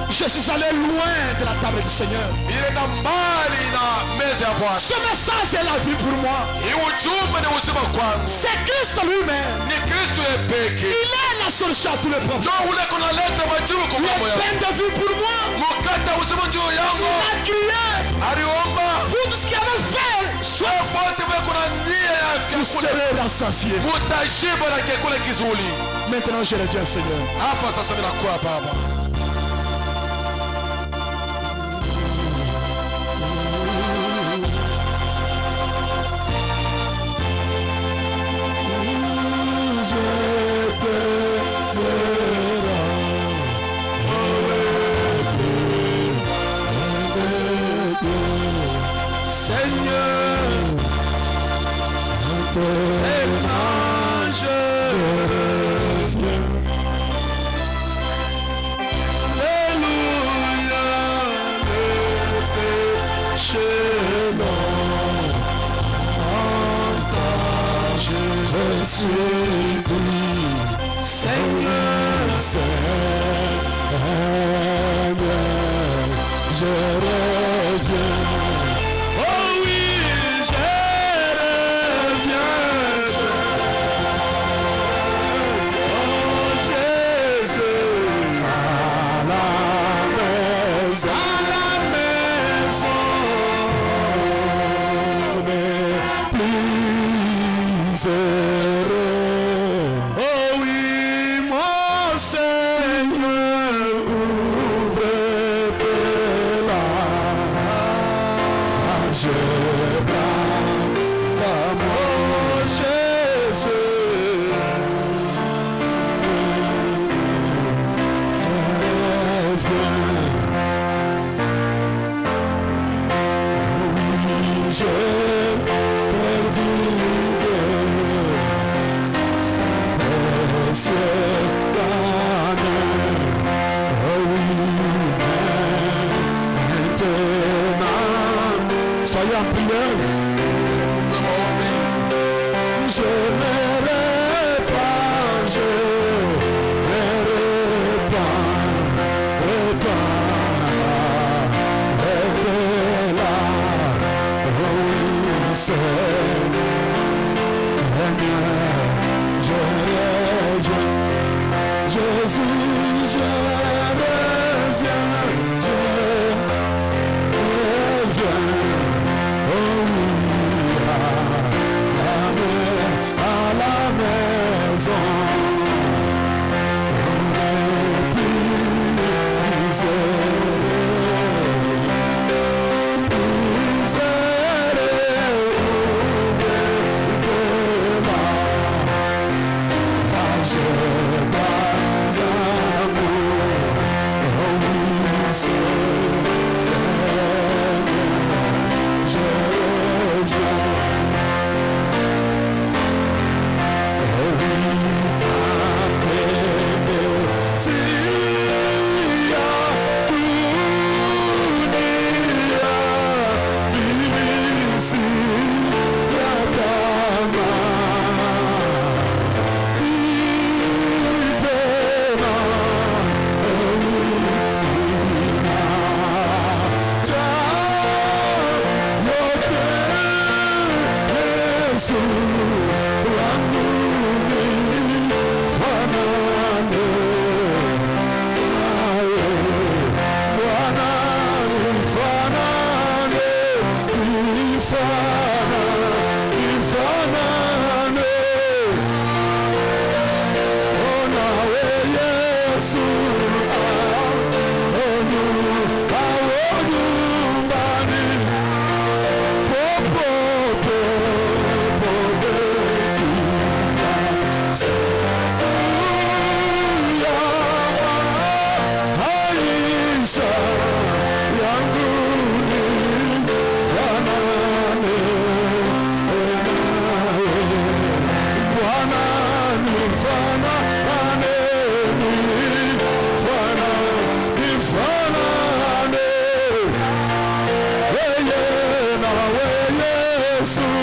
Je suis allé loin de la table du Seigneur. Nilienda mbali na meza ya Bwana. Ce message est la vie pour moi. Hii ujumbe ni uzima kwangu. C'est Christ lui-même. Ni Kristo yeye peke. Il est la solution à tous les problèmes. Njoo ule kunaleta majibu kwa mambo Le yangu. pain de vie pour moi. Mkate wa uzima njoo yangu. Il a crié. Aliomba. Vous tous qui avez faim, Sote wote vile kuna nia ya vous chakula. serez rassasiés. Mutashiba na chakula kizuri. Maintenant je reviens, Seigneur. Hapa sasa mimi nakuwa Baba.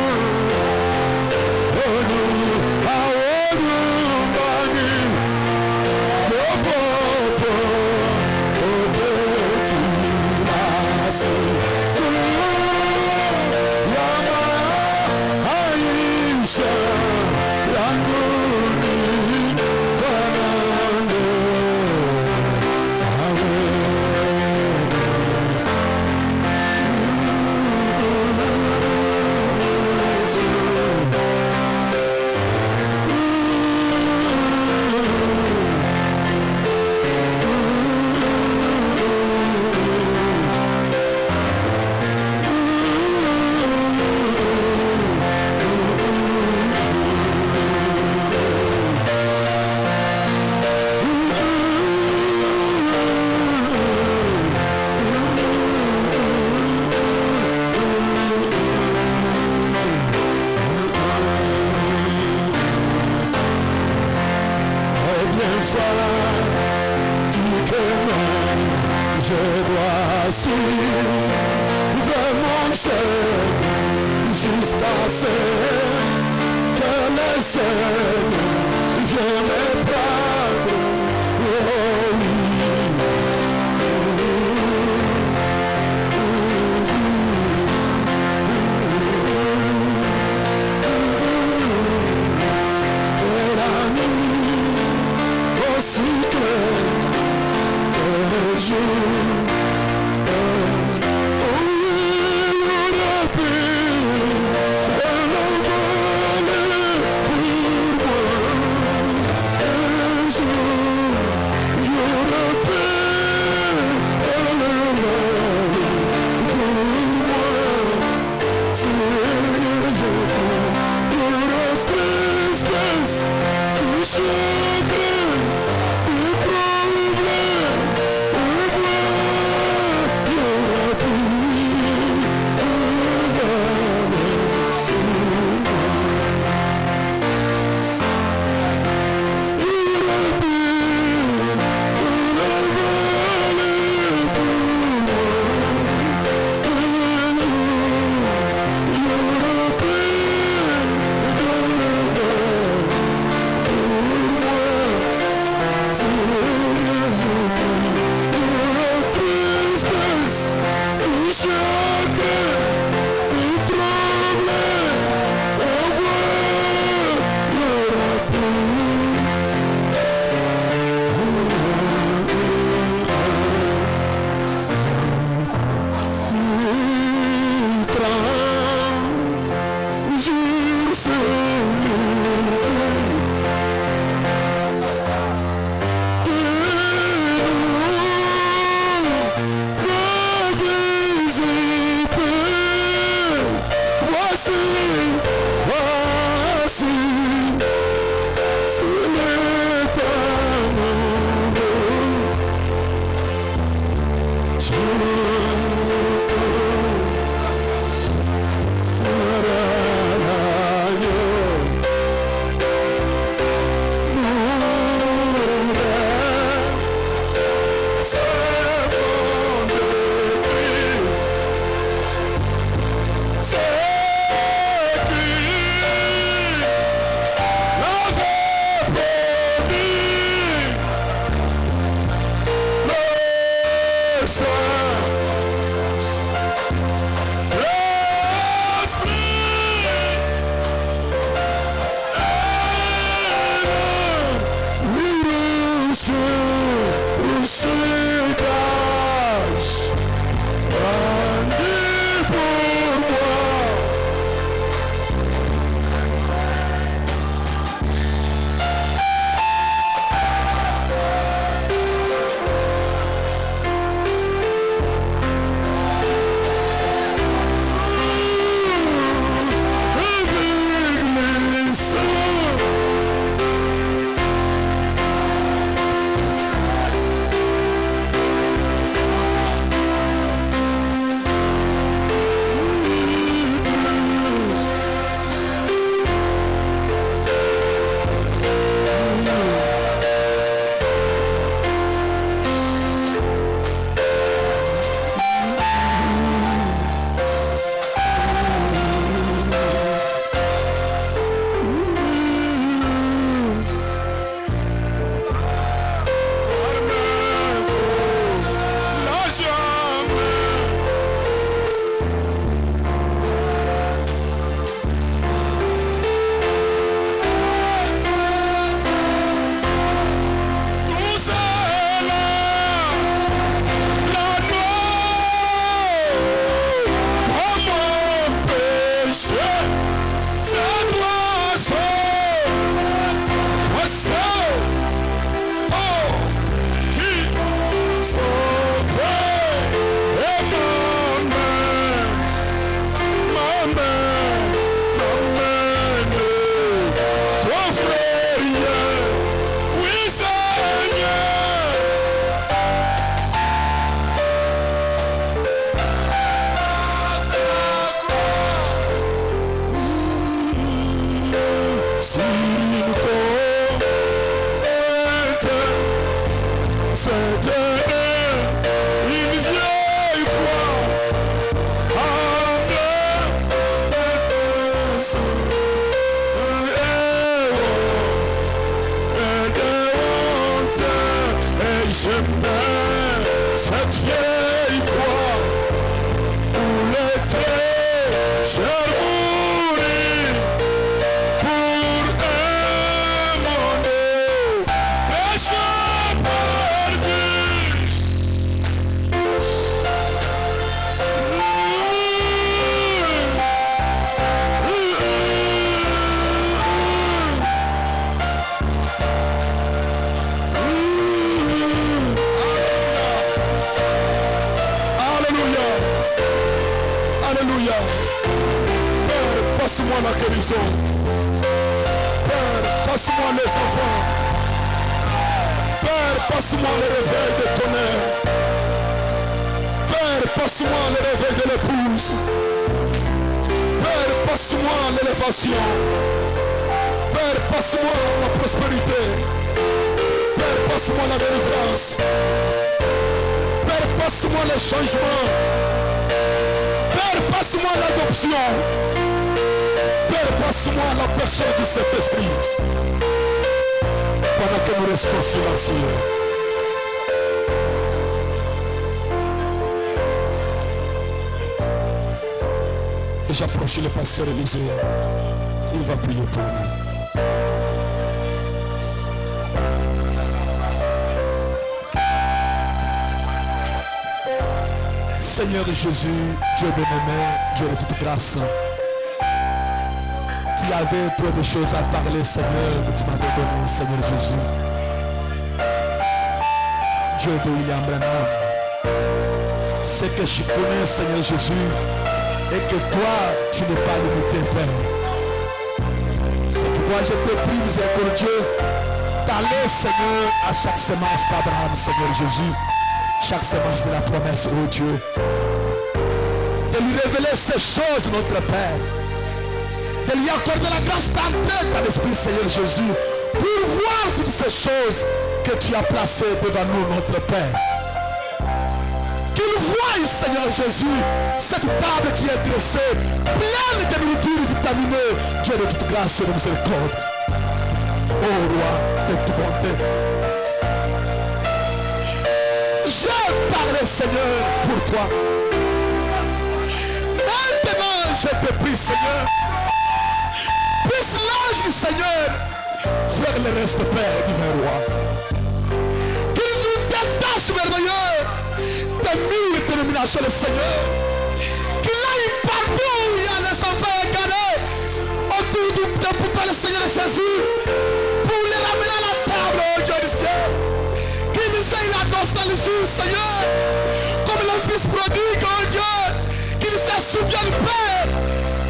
Oh, c'est toi seul, toi seul, oh, qui sauve et m'emmène, toi frère, oui Seigneur. Sur une côte, c'était une vieille croix, et j'aimais cette vieille croix où l'été j'ai mouru pour émaner et j'ai perdu. Alléluia. Alléluia. Père, passe-moi la guérison. Père, passe-moi les enfants. Père, passe-moi le réveil de tonnerre. Père, passe-moi le réveil de l'épouse. Père, passe-moi l'élévation. Père, passe-moi la prospérité. Père, passe-moi la délivrance. Père, passe-moi le changement. Père, passe-moi l'adoption. Père, passe-moi la personne du Saint-Esprit. Pendant que nous restons silencieux. Et j'approche le pasteur Élisée. Il va prier pour nous. Seigneur Jésus, Dieu bien-aimé, Dieu de toute grâce, tu avais trop de choses à parler, Seigneur, que tu m'avais donné, Seigneur Jésus. Dieu de William Branham, c'est que je connais, Seigneur Jésus, et que toi, tu n'es pas limité, Père. C'est pourquoi je te prie, miséricordieux, d'aller, Seigneur, à chaque semence d'Abraham, Seigneur Jésus, chaque semence de la promesse, oh Dieu, de lui révéler ces choses, notre Père, de lui accorder la grâce d'entrer dans l'Esprit, Seigneur Jésus, pour voir toutes ces choses que tu as placées devant nous, notre Père. Qu'il voie, Seigneur Jésus, cette table qui est dressée, pleine de nourriture vitaminée, Dieu de toute grâce et de miséricorde. Ô roi de toute bonté, j'ai parlé, Seigneur, pour toi. Maintenant, je te prie, Seigneur, puisse l'ange du Seigneur faire le reste, Père, divin roi. Qu'il nous détache merveilleux des mille dénominations, le Seigneur. Qu'il aille partout où il y a les enfants égarés autour des poupées, le Seigneur Jésus, pour les ramener à la table, oh Dieu du ciel. Qu'il essaye la nostalgie, Seigneur, comme le fils prodigue, oh Dieu, qu'il se souvienne, Père,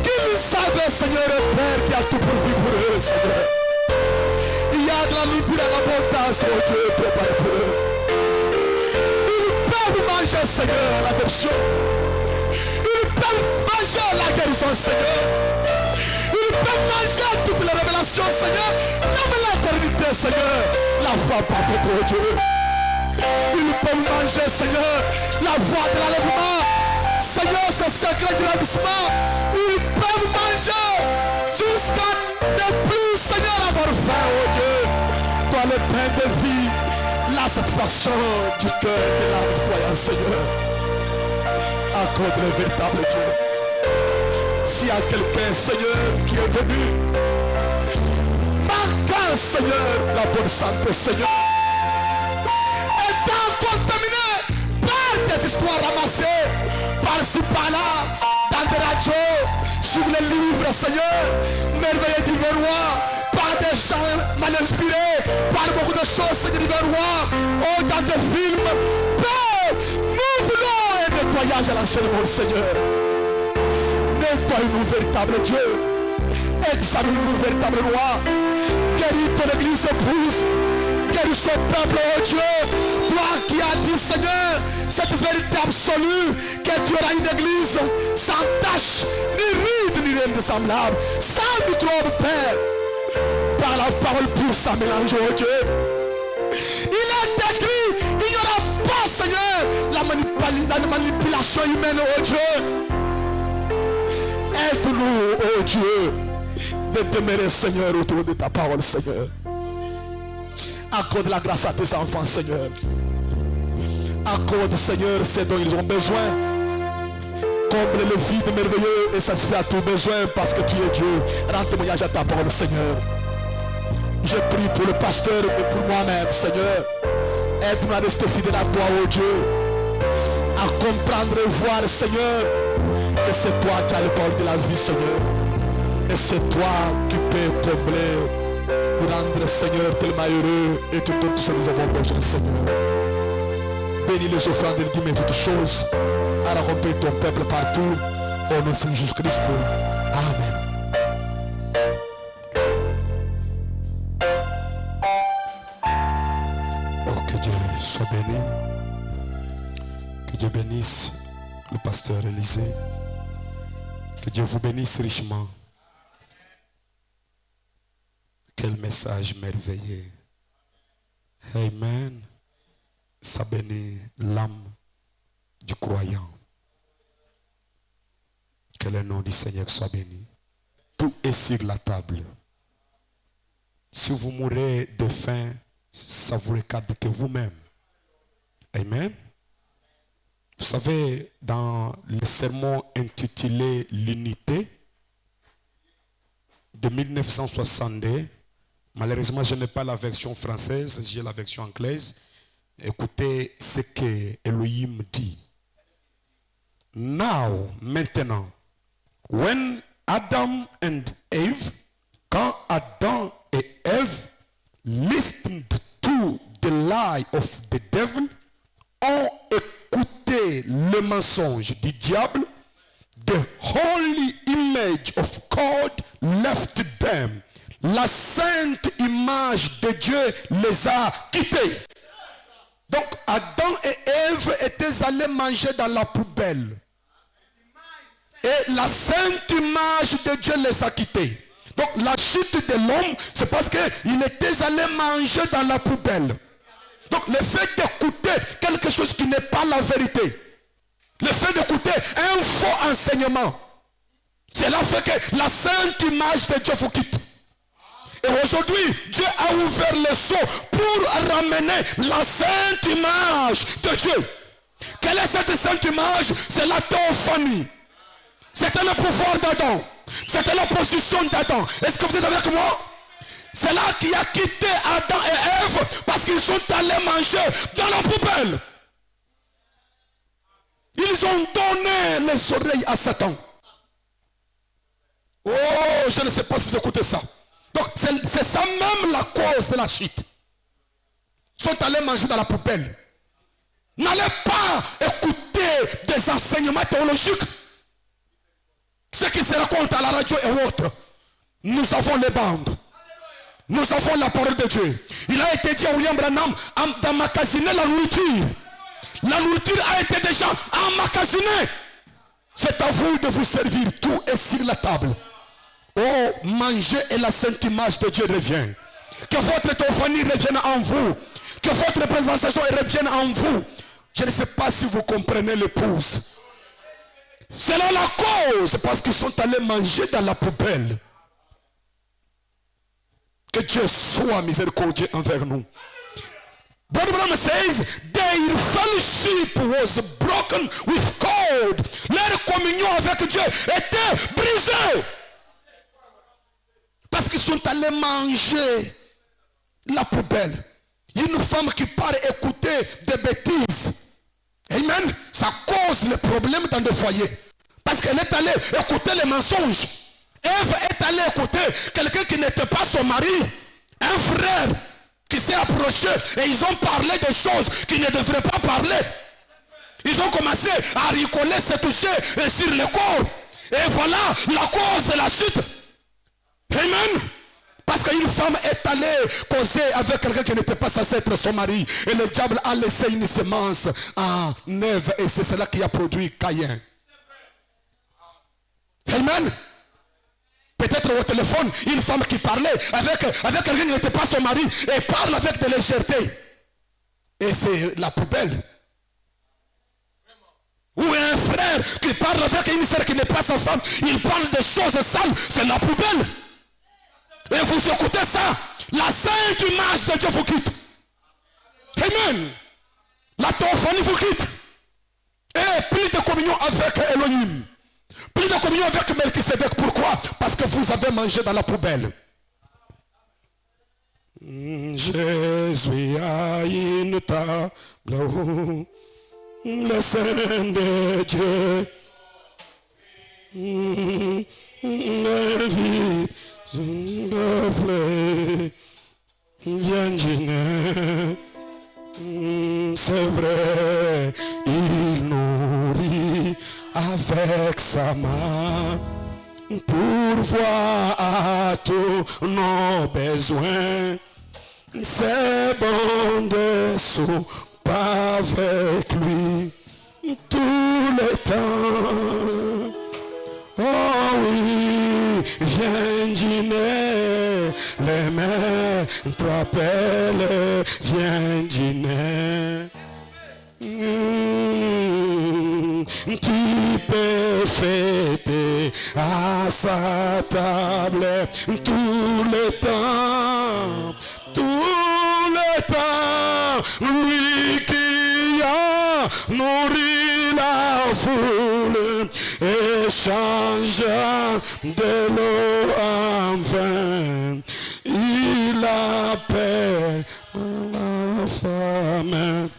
qu'ils savaient, Seigneur, le Père, qui a tout pourvu pour eux, Seigneur. Il y a de la nourriture et de l'abondance, oh Dieu, préparé pour eux. Ils peuvent manger, Seigneur, l'adoption. Ils peuvent manger la guérison, Seigneur. Ils peuvent manger toutes les révélations, Seigneur. Même l'éternité, Seigneur. La foi parfaite, oh Dieu. Ils peuvent manger, Seigneur, la voie de l'enlèvement. Seigneur, ce secret du ravissement. Ils peuvent manger jusqu'à ne plus, Seigneur, avoir faim, oh Dieu. Toi, le pain de vie, la satisfaction du cœur et de l'âme du croyant, Seigneur. Accorde le véritable Dieu. S'il y a quelqu'un, Seigneur, qui est venu, marquant, Seigneur, la bonne santé, Seigneur, étant contaminé par des histoires ramassées par-ci par-là, dans dans des radios, sur les livres, Seigneur, merveilleux divin roi, par des gens mal inspirés, par beaucoup de choses, Seigneur divin roi, oh, dans des films. Père, nous voulons un nettoyage à l'ancien monde, Seigneur. Nettoie-nous, véritable Dieu. Examine-nous, véritable roi. Guéris ton église épouse. Guéris son peuple, oh Dieu. Toi qui as dit, Seigneur, cette vérité absolue, que tu auras une église sans tache, ni ride, ni rien de semblable, sans microbe, Père. Par la parole pure, ça mélange, oh Dieu. Il est écrit, il n'y aura pas, Seigneur, la manipulation humaine, oh Dieu. Aide-nous, oh Dieu, de demeurer, Seigneur, autour de ta parole, Seigneur. Accorde la grâce à tes enfants, Seigneur. Accorde, Seigneur, ce dont ils ont besoin. Comble le vide merveilleux et satisfait à tout besoin parce que tu es Dieu. Rends témoignage à ta parole, Seigneur. Je prie pour le pasteur et pour moi-même, Seigneur. Aide-nous à rester fidèles à toi, oh Dieu. À comprendre et voir, Seigneur, que c'est toi qui as le parole de la vie, Seigneur. Et c'est toi qui peux combler, nous rendre, Seigneur, tellement heureux et tout ce que nous avons besoin, Seigneur. Bénis les offrandes et dis-moi toutes choses. À remplir ton peuple partout. Au nom de Jésus-Christ. Amen. Oh, que Dieu soit béni. Que Dieu bénisse le pasteur Élisée. Que Dieu vous bénisse richement. Quel message merveilleux. Amen. Ça bénit l'âme du croyant. Que le nom du Seigneur soit béni. Tout est sur la table. Si vous mourrez de faim, ça vous regarde que vous-même. Amen. Vous savez, dans le sermon intitulé L'unité de 1962, malheureusement je n'ai pas la version française, j'ai la version anglaise. Écoutez ce que Elohim dit. Now, maintenant, when Adam and Eve, quand Adam et Ève listened to the lie of the devil, ont écouté le mensonge du diable, the holy image of God left them. La sainte image de Dieu les a quittés. Donc Adam et Ève étaient allés manger dans la poubelle. Et la sainte image de Dieu les a quittés. Donc la chute de l'homme, c'est parce qu'il était allé manger dans la poubelle. Donc le fait d'écouter quelque chose qui n'est pas la vérité, le fait d'écouter un faux enseignement, cela fait que la sainte image de Dieu vous quitte. Et aujourd'hui, Dieu a ouvert les seaux pour ramener la sainte image de Dieu. Quelle est cette sainte image? C'est la théophanie. C'était le pouvoir d'Adam. C'était la position d'Adam. Est-ce que vous êtes avec moi? C'est là qui a quitté Adam et Ève parce qu'ils sont allés manger dans la poubelle. Ils ont donné les oreilles à Satan. Oh, je ne sais pas si vous écoutez ça. Donc c'est ça même la cause de la chute. Ils sont allés manger dans la poubelle. N'allez pas écouter des enseignements théologiques. Ce qui se raconte à la radio et autres. Nous avons les bandes. Nous avons la parole de Dieu. Il a été dit à William Branham d'emmagasiner la nourriture. La nourriture a été déjà emmagasinée. C'est à vous de vous servir. Tout est sur la table. Oh, manger et la sainte image de Dieu revient. Que votre théophanie revienne en vous. Que votre présentation revienne en vous. Je ne sais pas si vous comprenez l'épouse. C'est là la cause. Parce qu'ils sont allés manger dans la poubelle. Que Dieu soit miséricordieux envers nous. Brother Branham says, their fellowship was broken with God. Leur communion avec Dieu était brisée. Parce qu'ils sont allés manger la poubelle. Une femme qui part écouter des bêtises. Amen. Ça cause le problème dans le foyer. Parce qu'elle est allée écouter les mensonges. Ève est allée écouter quelqu'un qui n'était pas son mari, un frère qui s'est approché et ils ont parlé des choses qu'ils ne devraient pas parler. Ils ont commencé à rigoler, se toucher sur le corps. Et voilà la cause de la chute. Amen. Parce qu'une femme est allée causer avec quelqu'un qui n'était pas censé être son mari. Et le diable a laissé une semence en Ève. Et c'est cela qui a produit Caïn. Amen. Peut-être au téléphone, une femme qui parlait avec quelqu'un qui n'était pas son mari et parle avec de légèreté. Et c'est la poubelle. Ou un frère qui parle avec une sœur qui n'est pas sa femme, il parle des choses sales, c'est la poubelle. Et vous écoutez ça, la sainte image de Dieu vous quitte. Amen. La théophanie vous quitte. Et plus de communion avec Elohim. Plus de communion avec Melchisedec. Pourquoi? Parce que vous avez mangé dans la poubelle. Jésus a une table où le Saint de Dieu invite le blé, viens dîner. C'est vrai, il nourrit avec sa main, pourvoit à tous nos besoins. C'est bon de souper avec lui tout le temps. Oh oui, viens dîner, les mains te rappellent, viens dîner. Tu peux fêter à sa table tout le temps, lui qui a nourri la foule et changea de l'eau en vin. Il appelle la femme.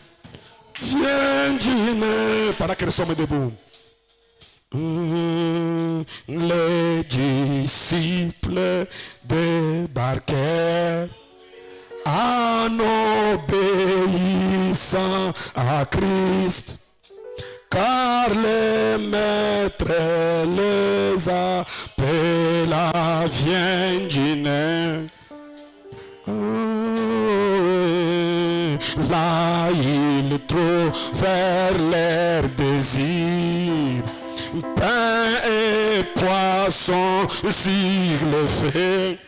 Viens dîner. Pendant que nous sommes debout. Les disciples débarquèrent en obéissant à Christ. Car les maîtres les appela, viens dîner. Là ils trouvèrent leur désir, pain et poisson sur le feu.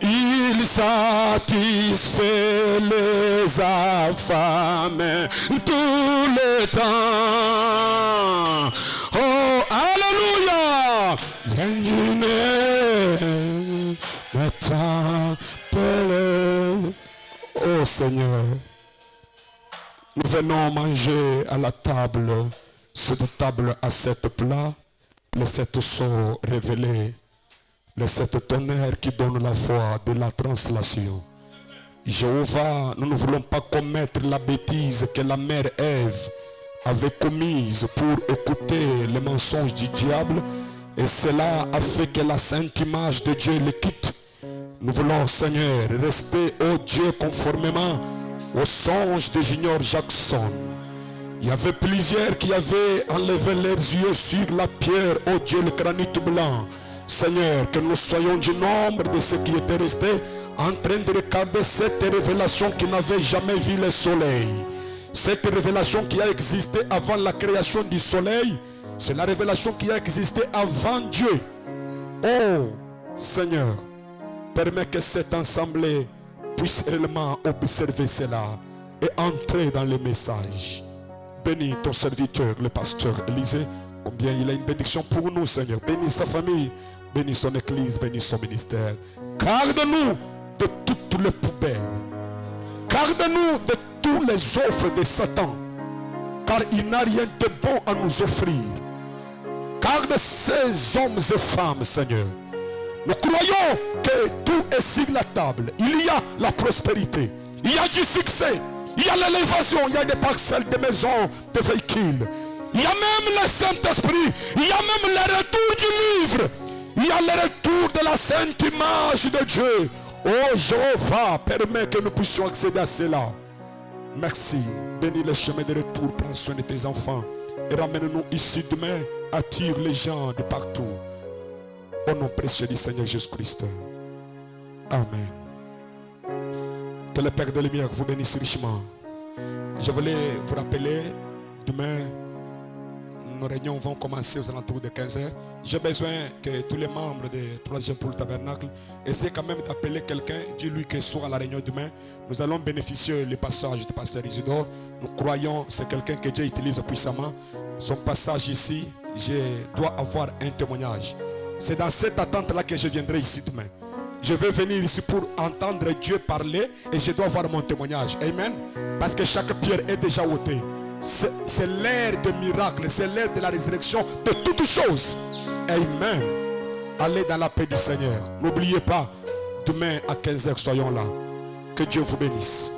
Il satisfait les affamés tout le temps. Oh, alléluia! Viens dîner, m'appelle. Oh Seigneur, nous venons manger à la table, cette table à 7 plats, les 7 sceaux révélés, les 7 tonnerres qui donnent la foi de la translation. Jéhovah, nous ne voulons pas commettre la bêtise que la mère Ève avait commise pour écouter les mensonges du diable, et cela a fait que la sainte image de Dieu le quitte. Nous voulons, Seigneur, rester, oh Dieu, conformément au songe de Junior Jackson. Il y avait plusieurs qui avaient enlevé leurs yeux sur la pierre, oh Dieu, le granit blanc. Seigneur, que nous soyons du nombre de ceux qui étaient restés en train de regarder cette révélation qui n'avait jamais vu le soleil. Cette révélation qui a existé avant la création du soleil, c'est la révélation qui a existé avant Dieu. Oh Seigneur, permets que cette assemblée puisse réellement observer cela et entrer dans le message. Bénis ton serviteur, le pasteur Élisée, combien il a une bénédiction pour nous, Seigneur. Bénis sa famille, bénis son église, bénis son ministère. Garde-nous de toutes les poubelles. Garde-nous de toutes les offres de Satan, car il n'a rien de bon à nous offrir. Garde ces hommes et femmes, Seigneur. Nous croyons que tout est sur la table. Il y a la prospérité, il y a du succès, il y a l'élévation, il y a des parcelles, des maisons, des véhicules. Il y a même le Saint-Esprit. Il y a même le retour du livre. Il y a le retour de la sainte image de Dieu. Oh Jéhovah, permets que nous puissions accéder à cela. Merci. Bénis le chemin de retour. Prends soin de tes enfants. Et ramène-nous ici demain. Attire les gens de partout. Au nom précieux du Seigneur Jésus-Christ. Amen. Que le Père de lumière vous bénisse richement. Je voulais vous rappeler, demain, nos réunions vont commencer aux alentours de 15h. J'ai besoin que tous les membres de 3e pour le tabernacle essaient quand même d'appeler quelqu'un. Dis-lui que soit à la réunion demain. Nous allons bénéficier du passage du pasteur Isidore. Nous croyons que c'est quelqu'un que Dieu utilise puissamment. Son passage ici, je dois avoir un témoignage. C'est dans cette attente-là que je viendrai ici demain. Je vais venir ici pour entendre Dieu parler et je dois avoir mon témoignage. Amen. Parce que chaque pierre est déjà ôtée. C'est l'ère de miracle, c'est l'ère de la résurrection de toutes choses. Amen. Allez dans la paix du Seigneur. N'oubliez pas, demain à 15h, soyons là. Que Dieu vous bénisse.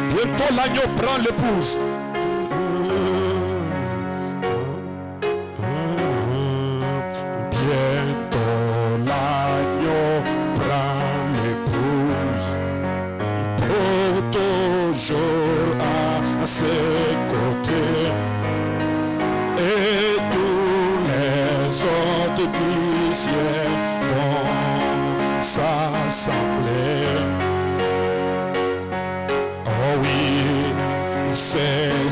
Bientôt l'agneau prend l'épouse. Bientôt l'agneau prend l'épouse. Pour toujours à ses côtés. Et tous les autres du ciel vont s'assembler. Oh oui, c'est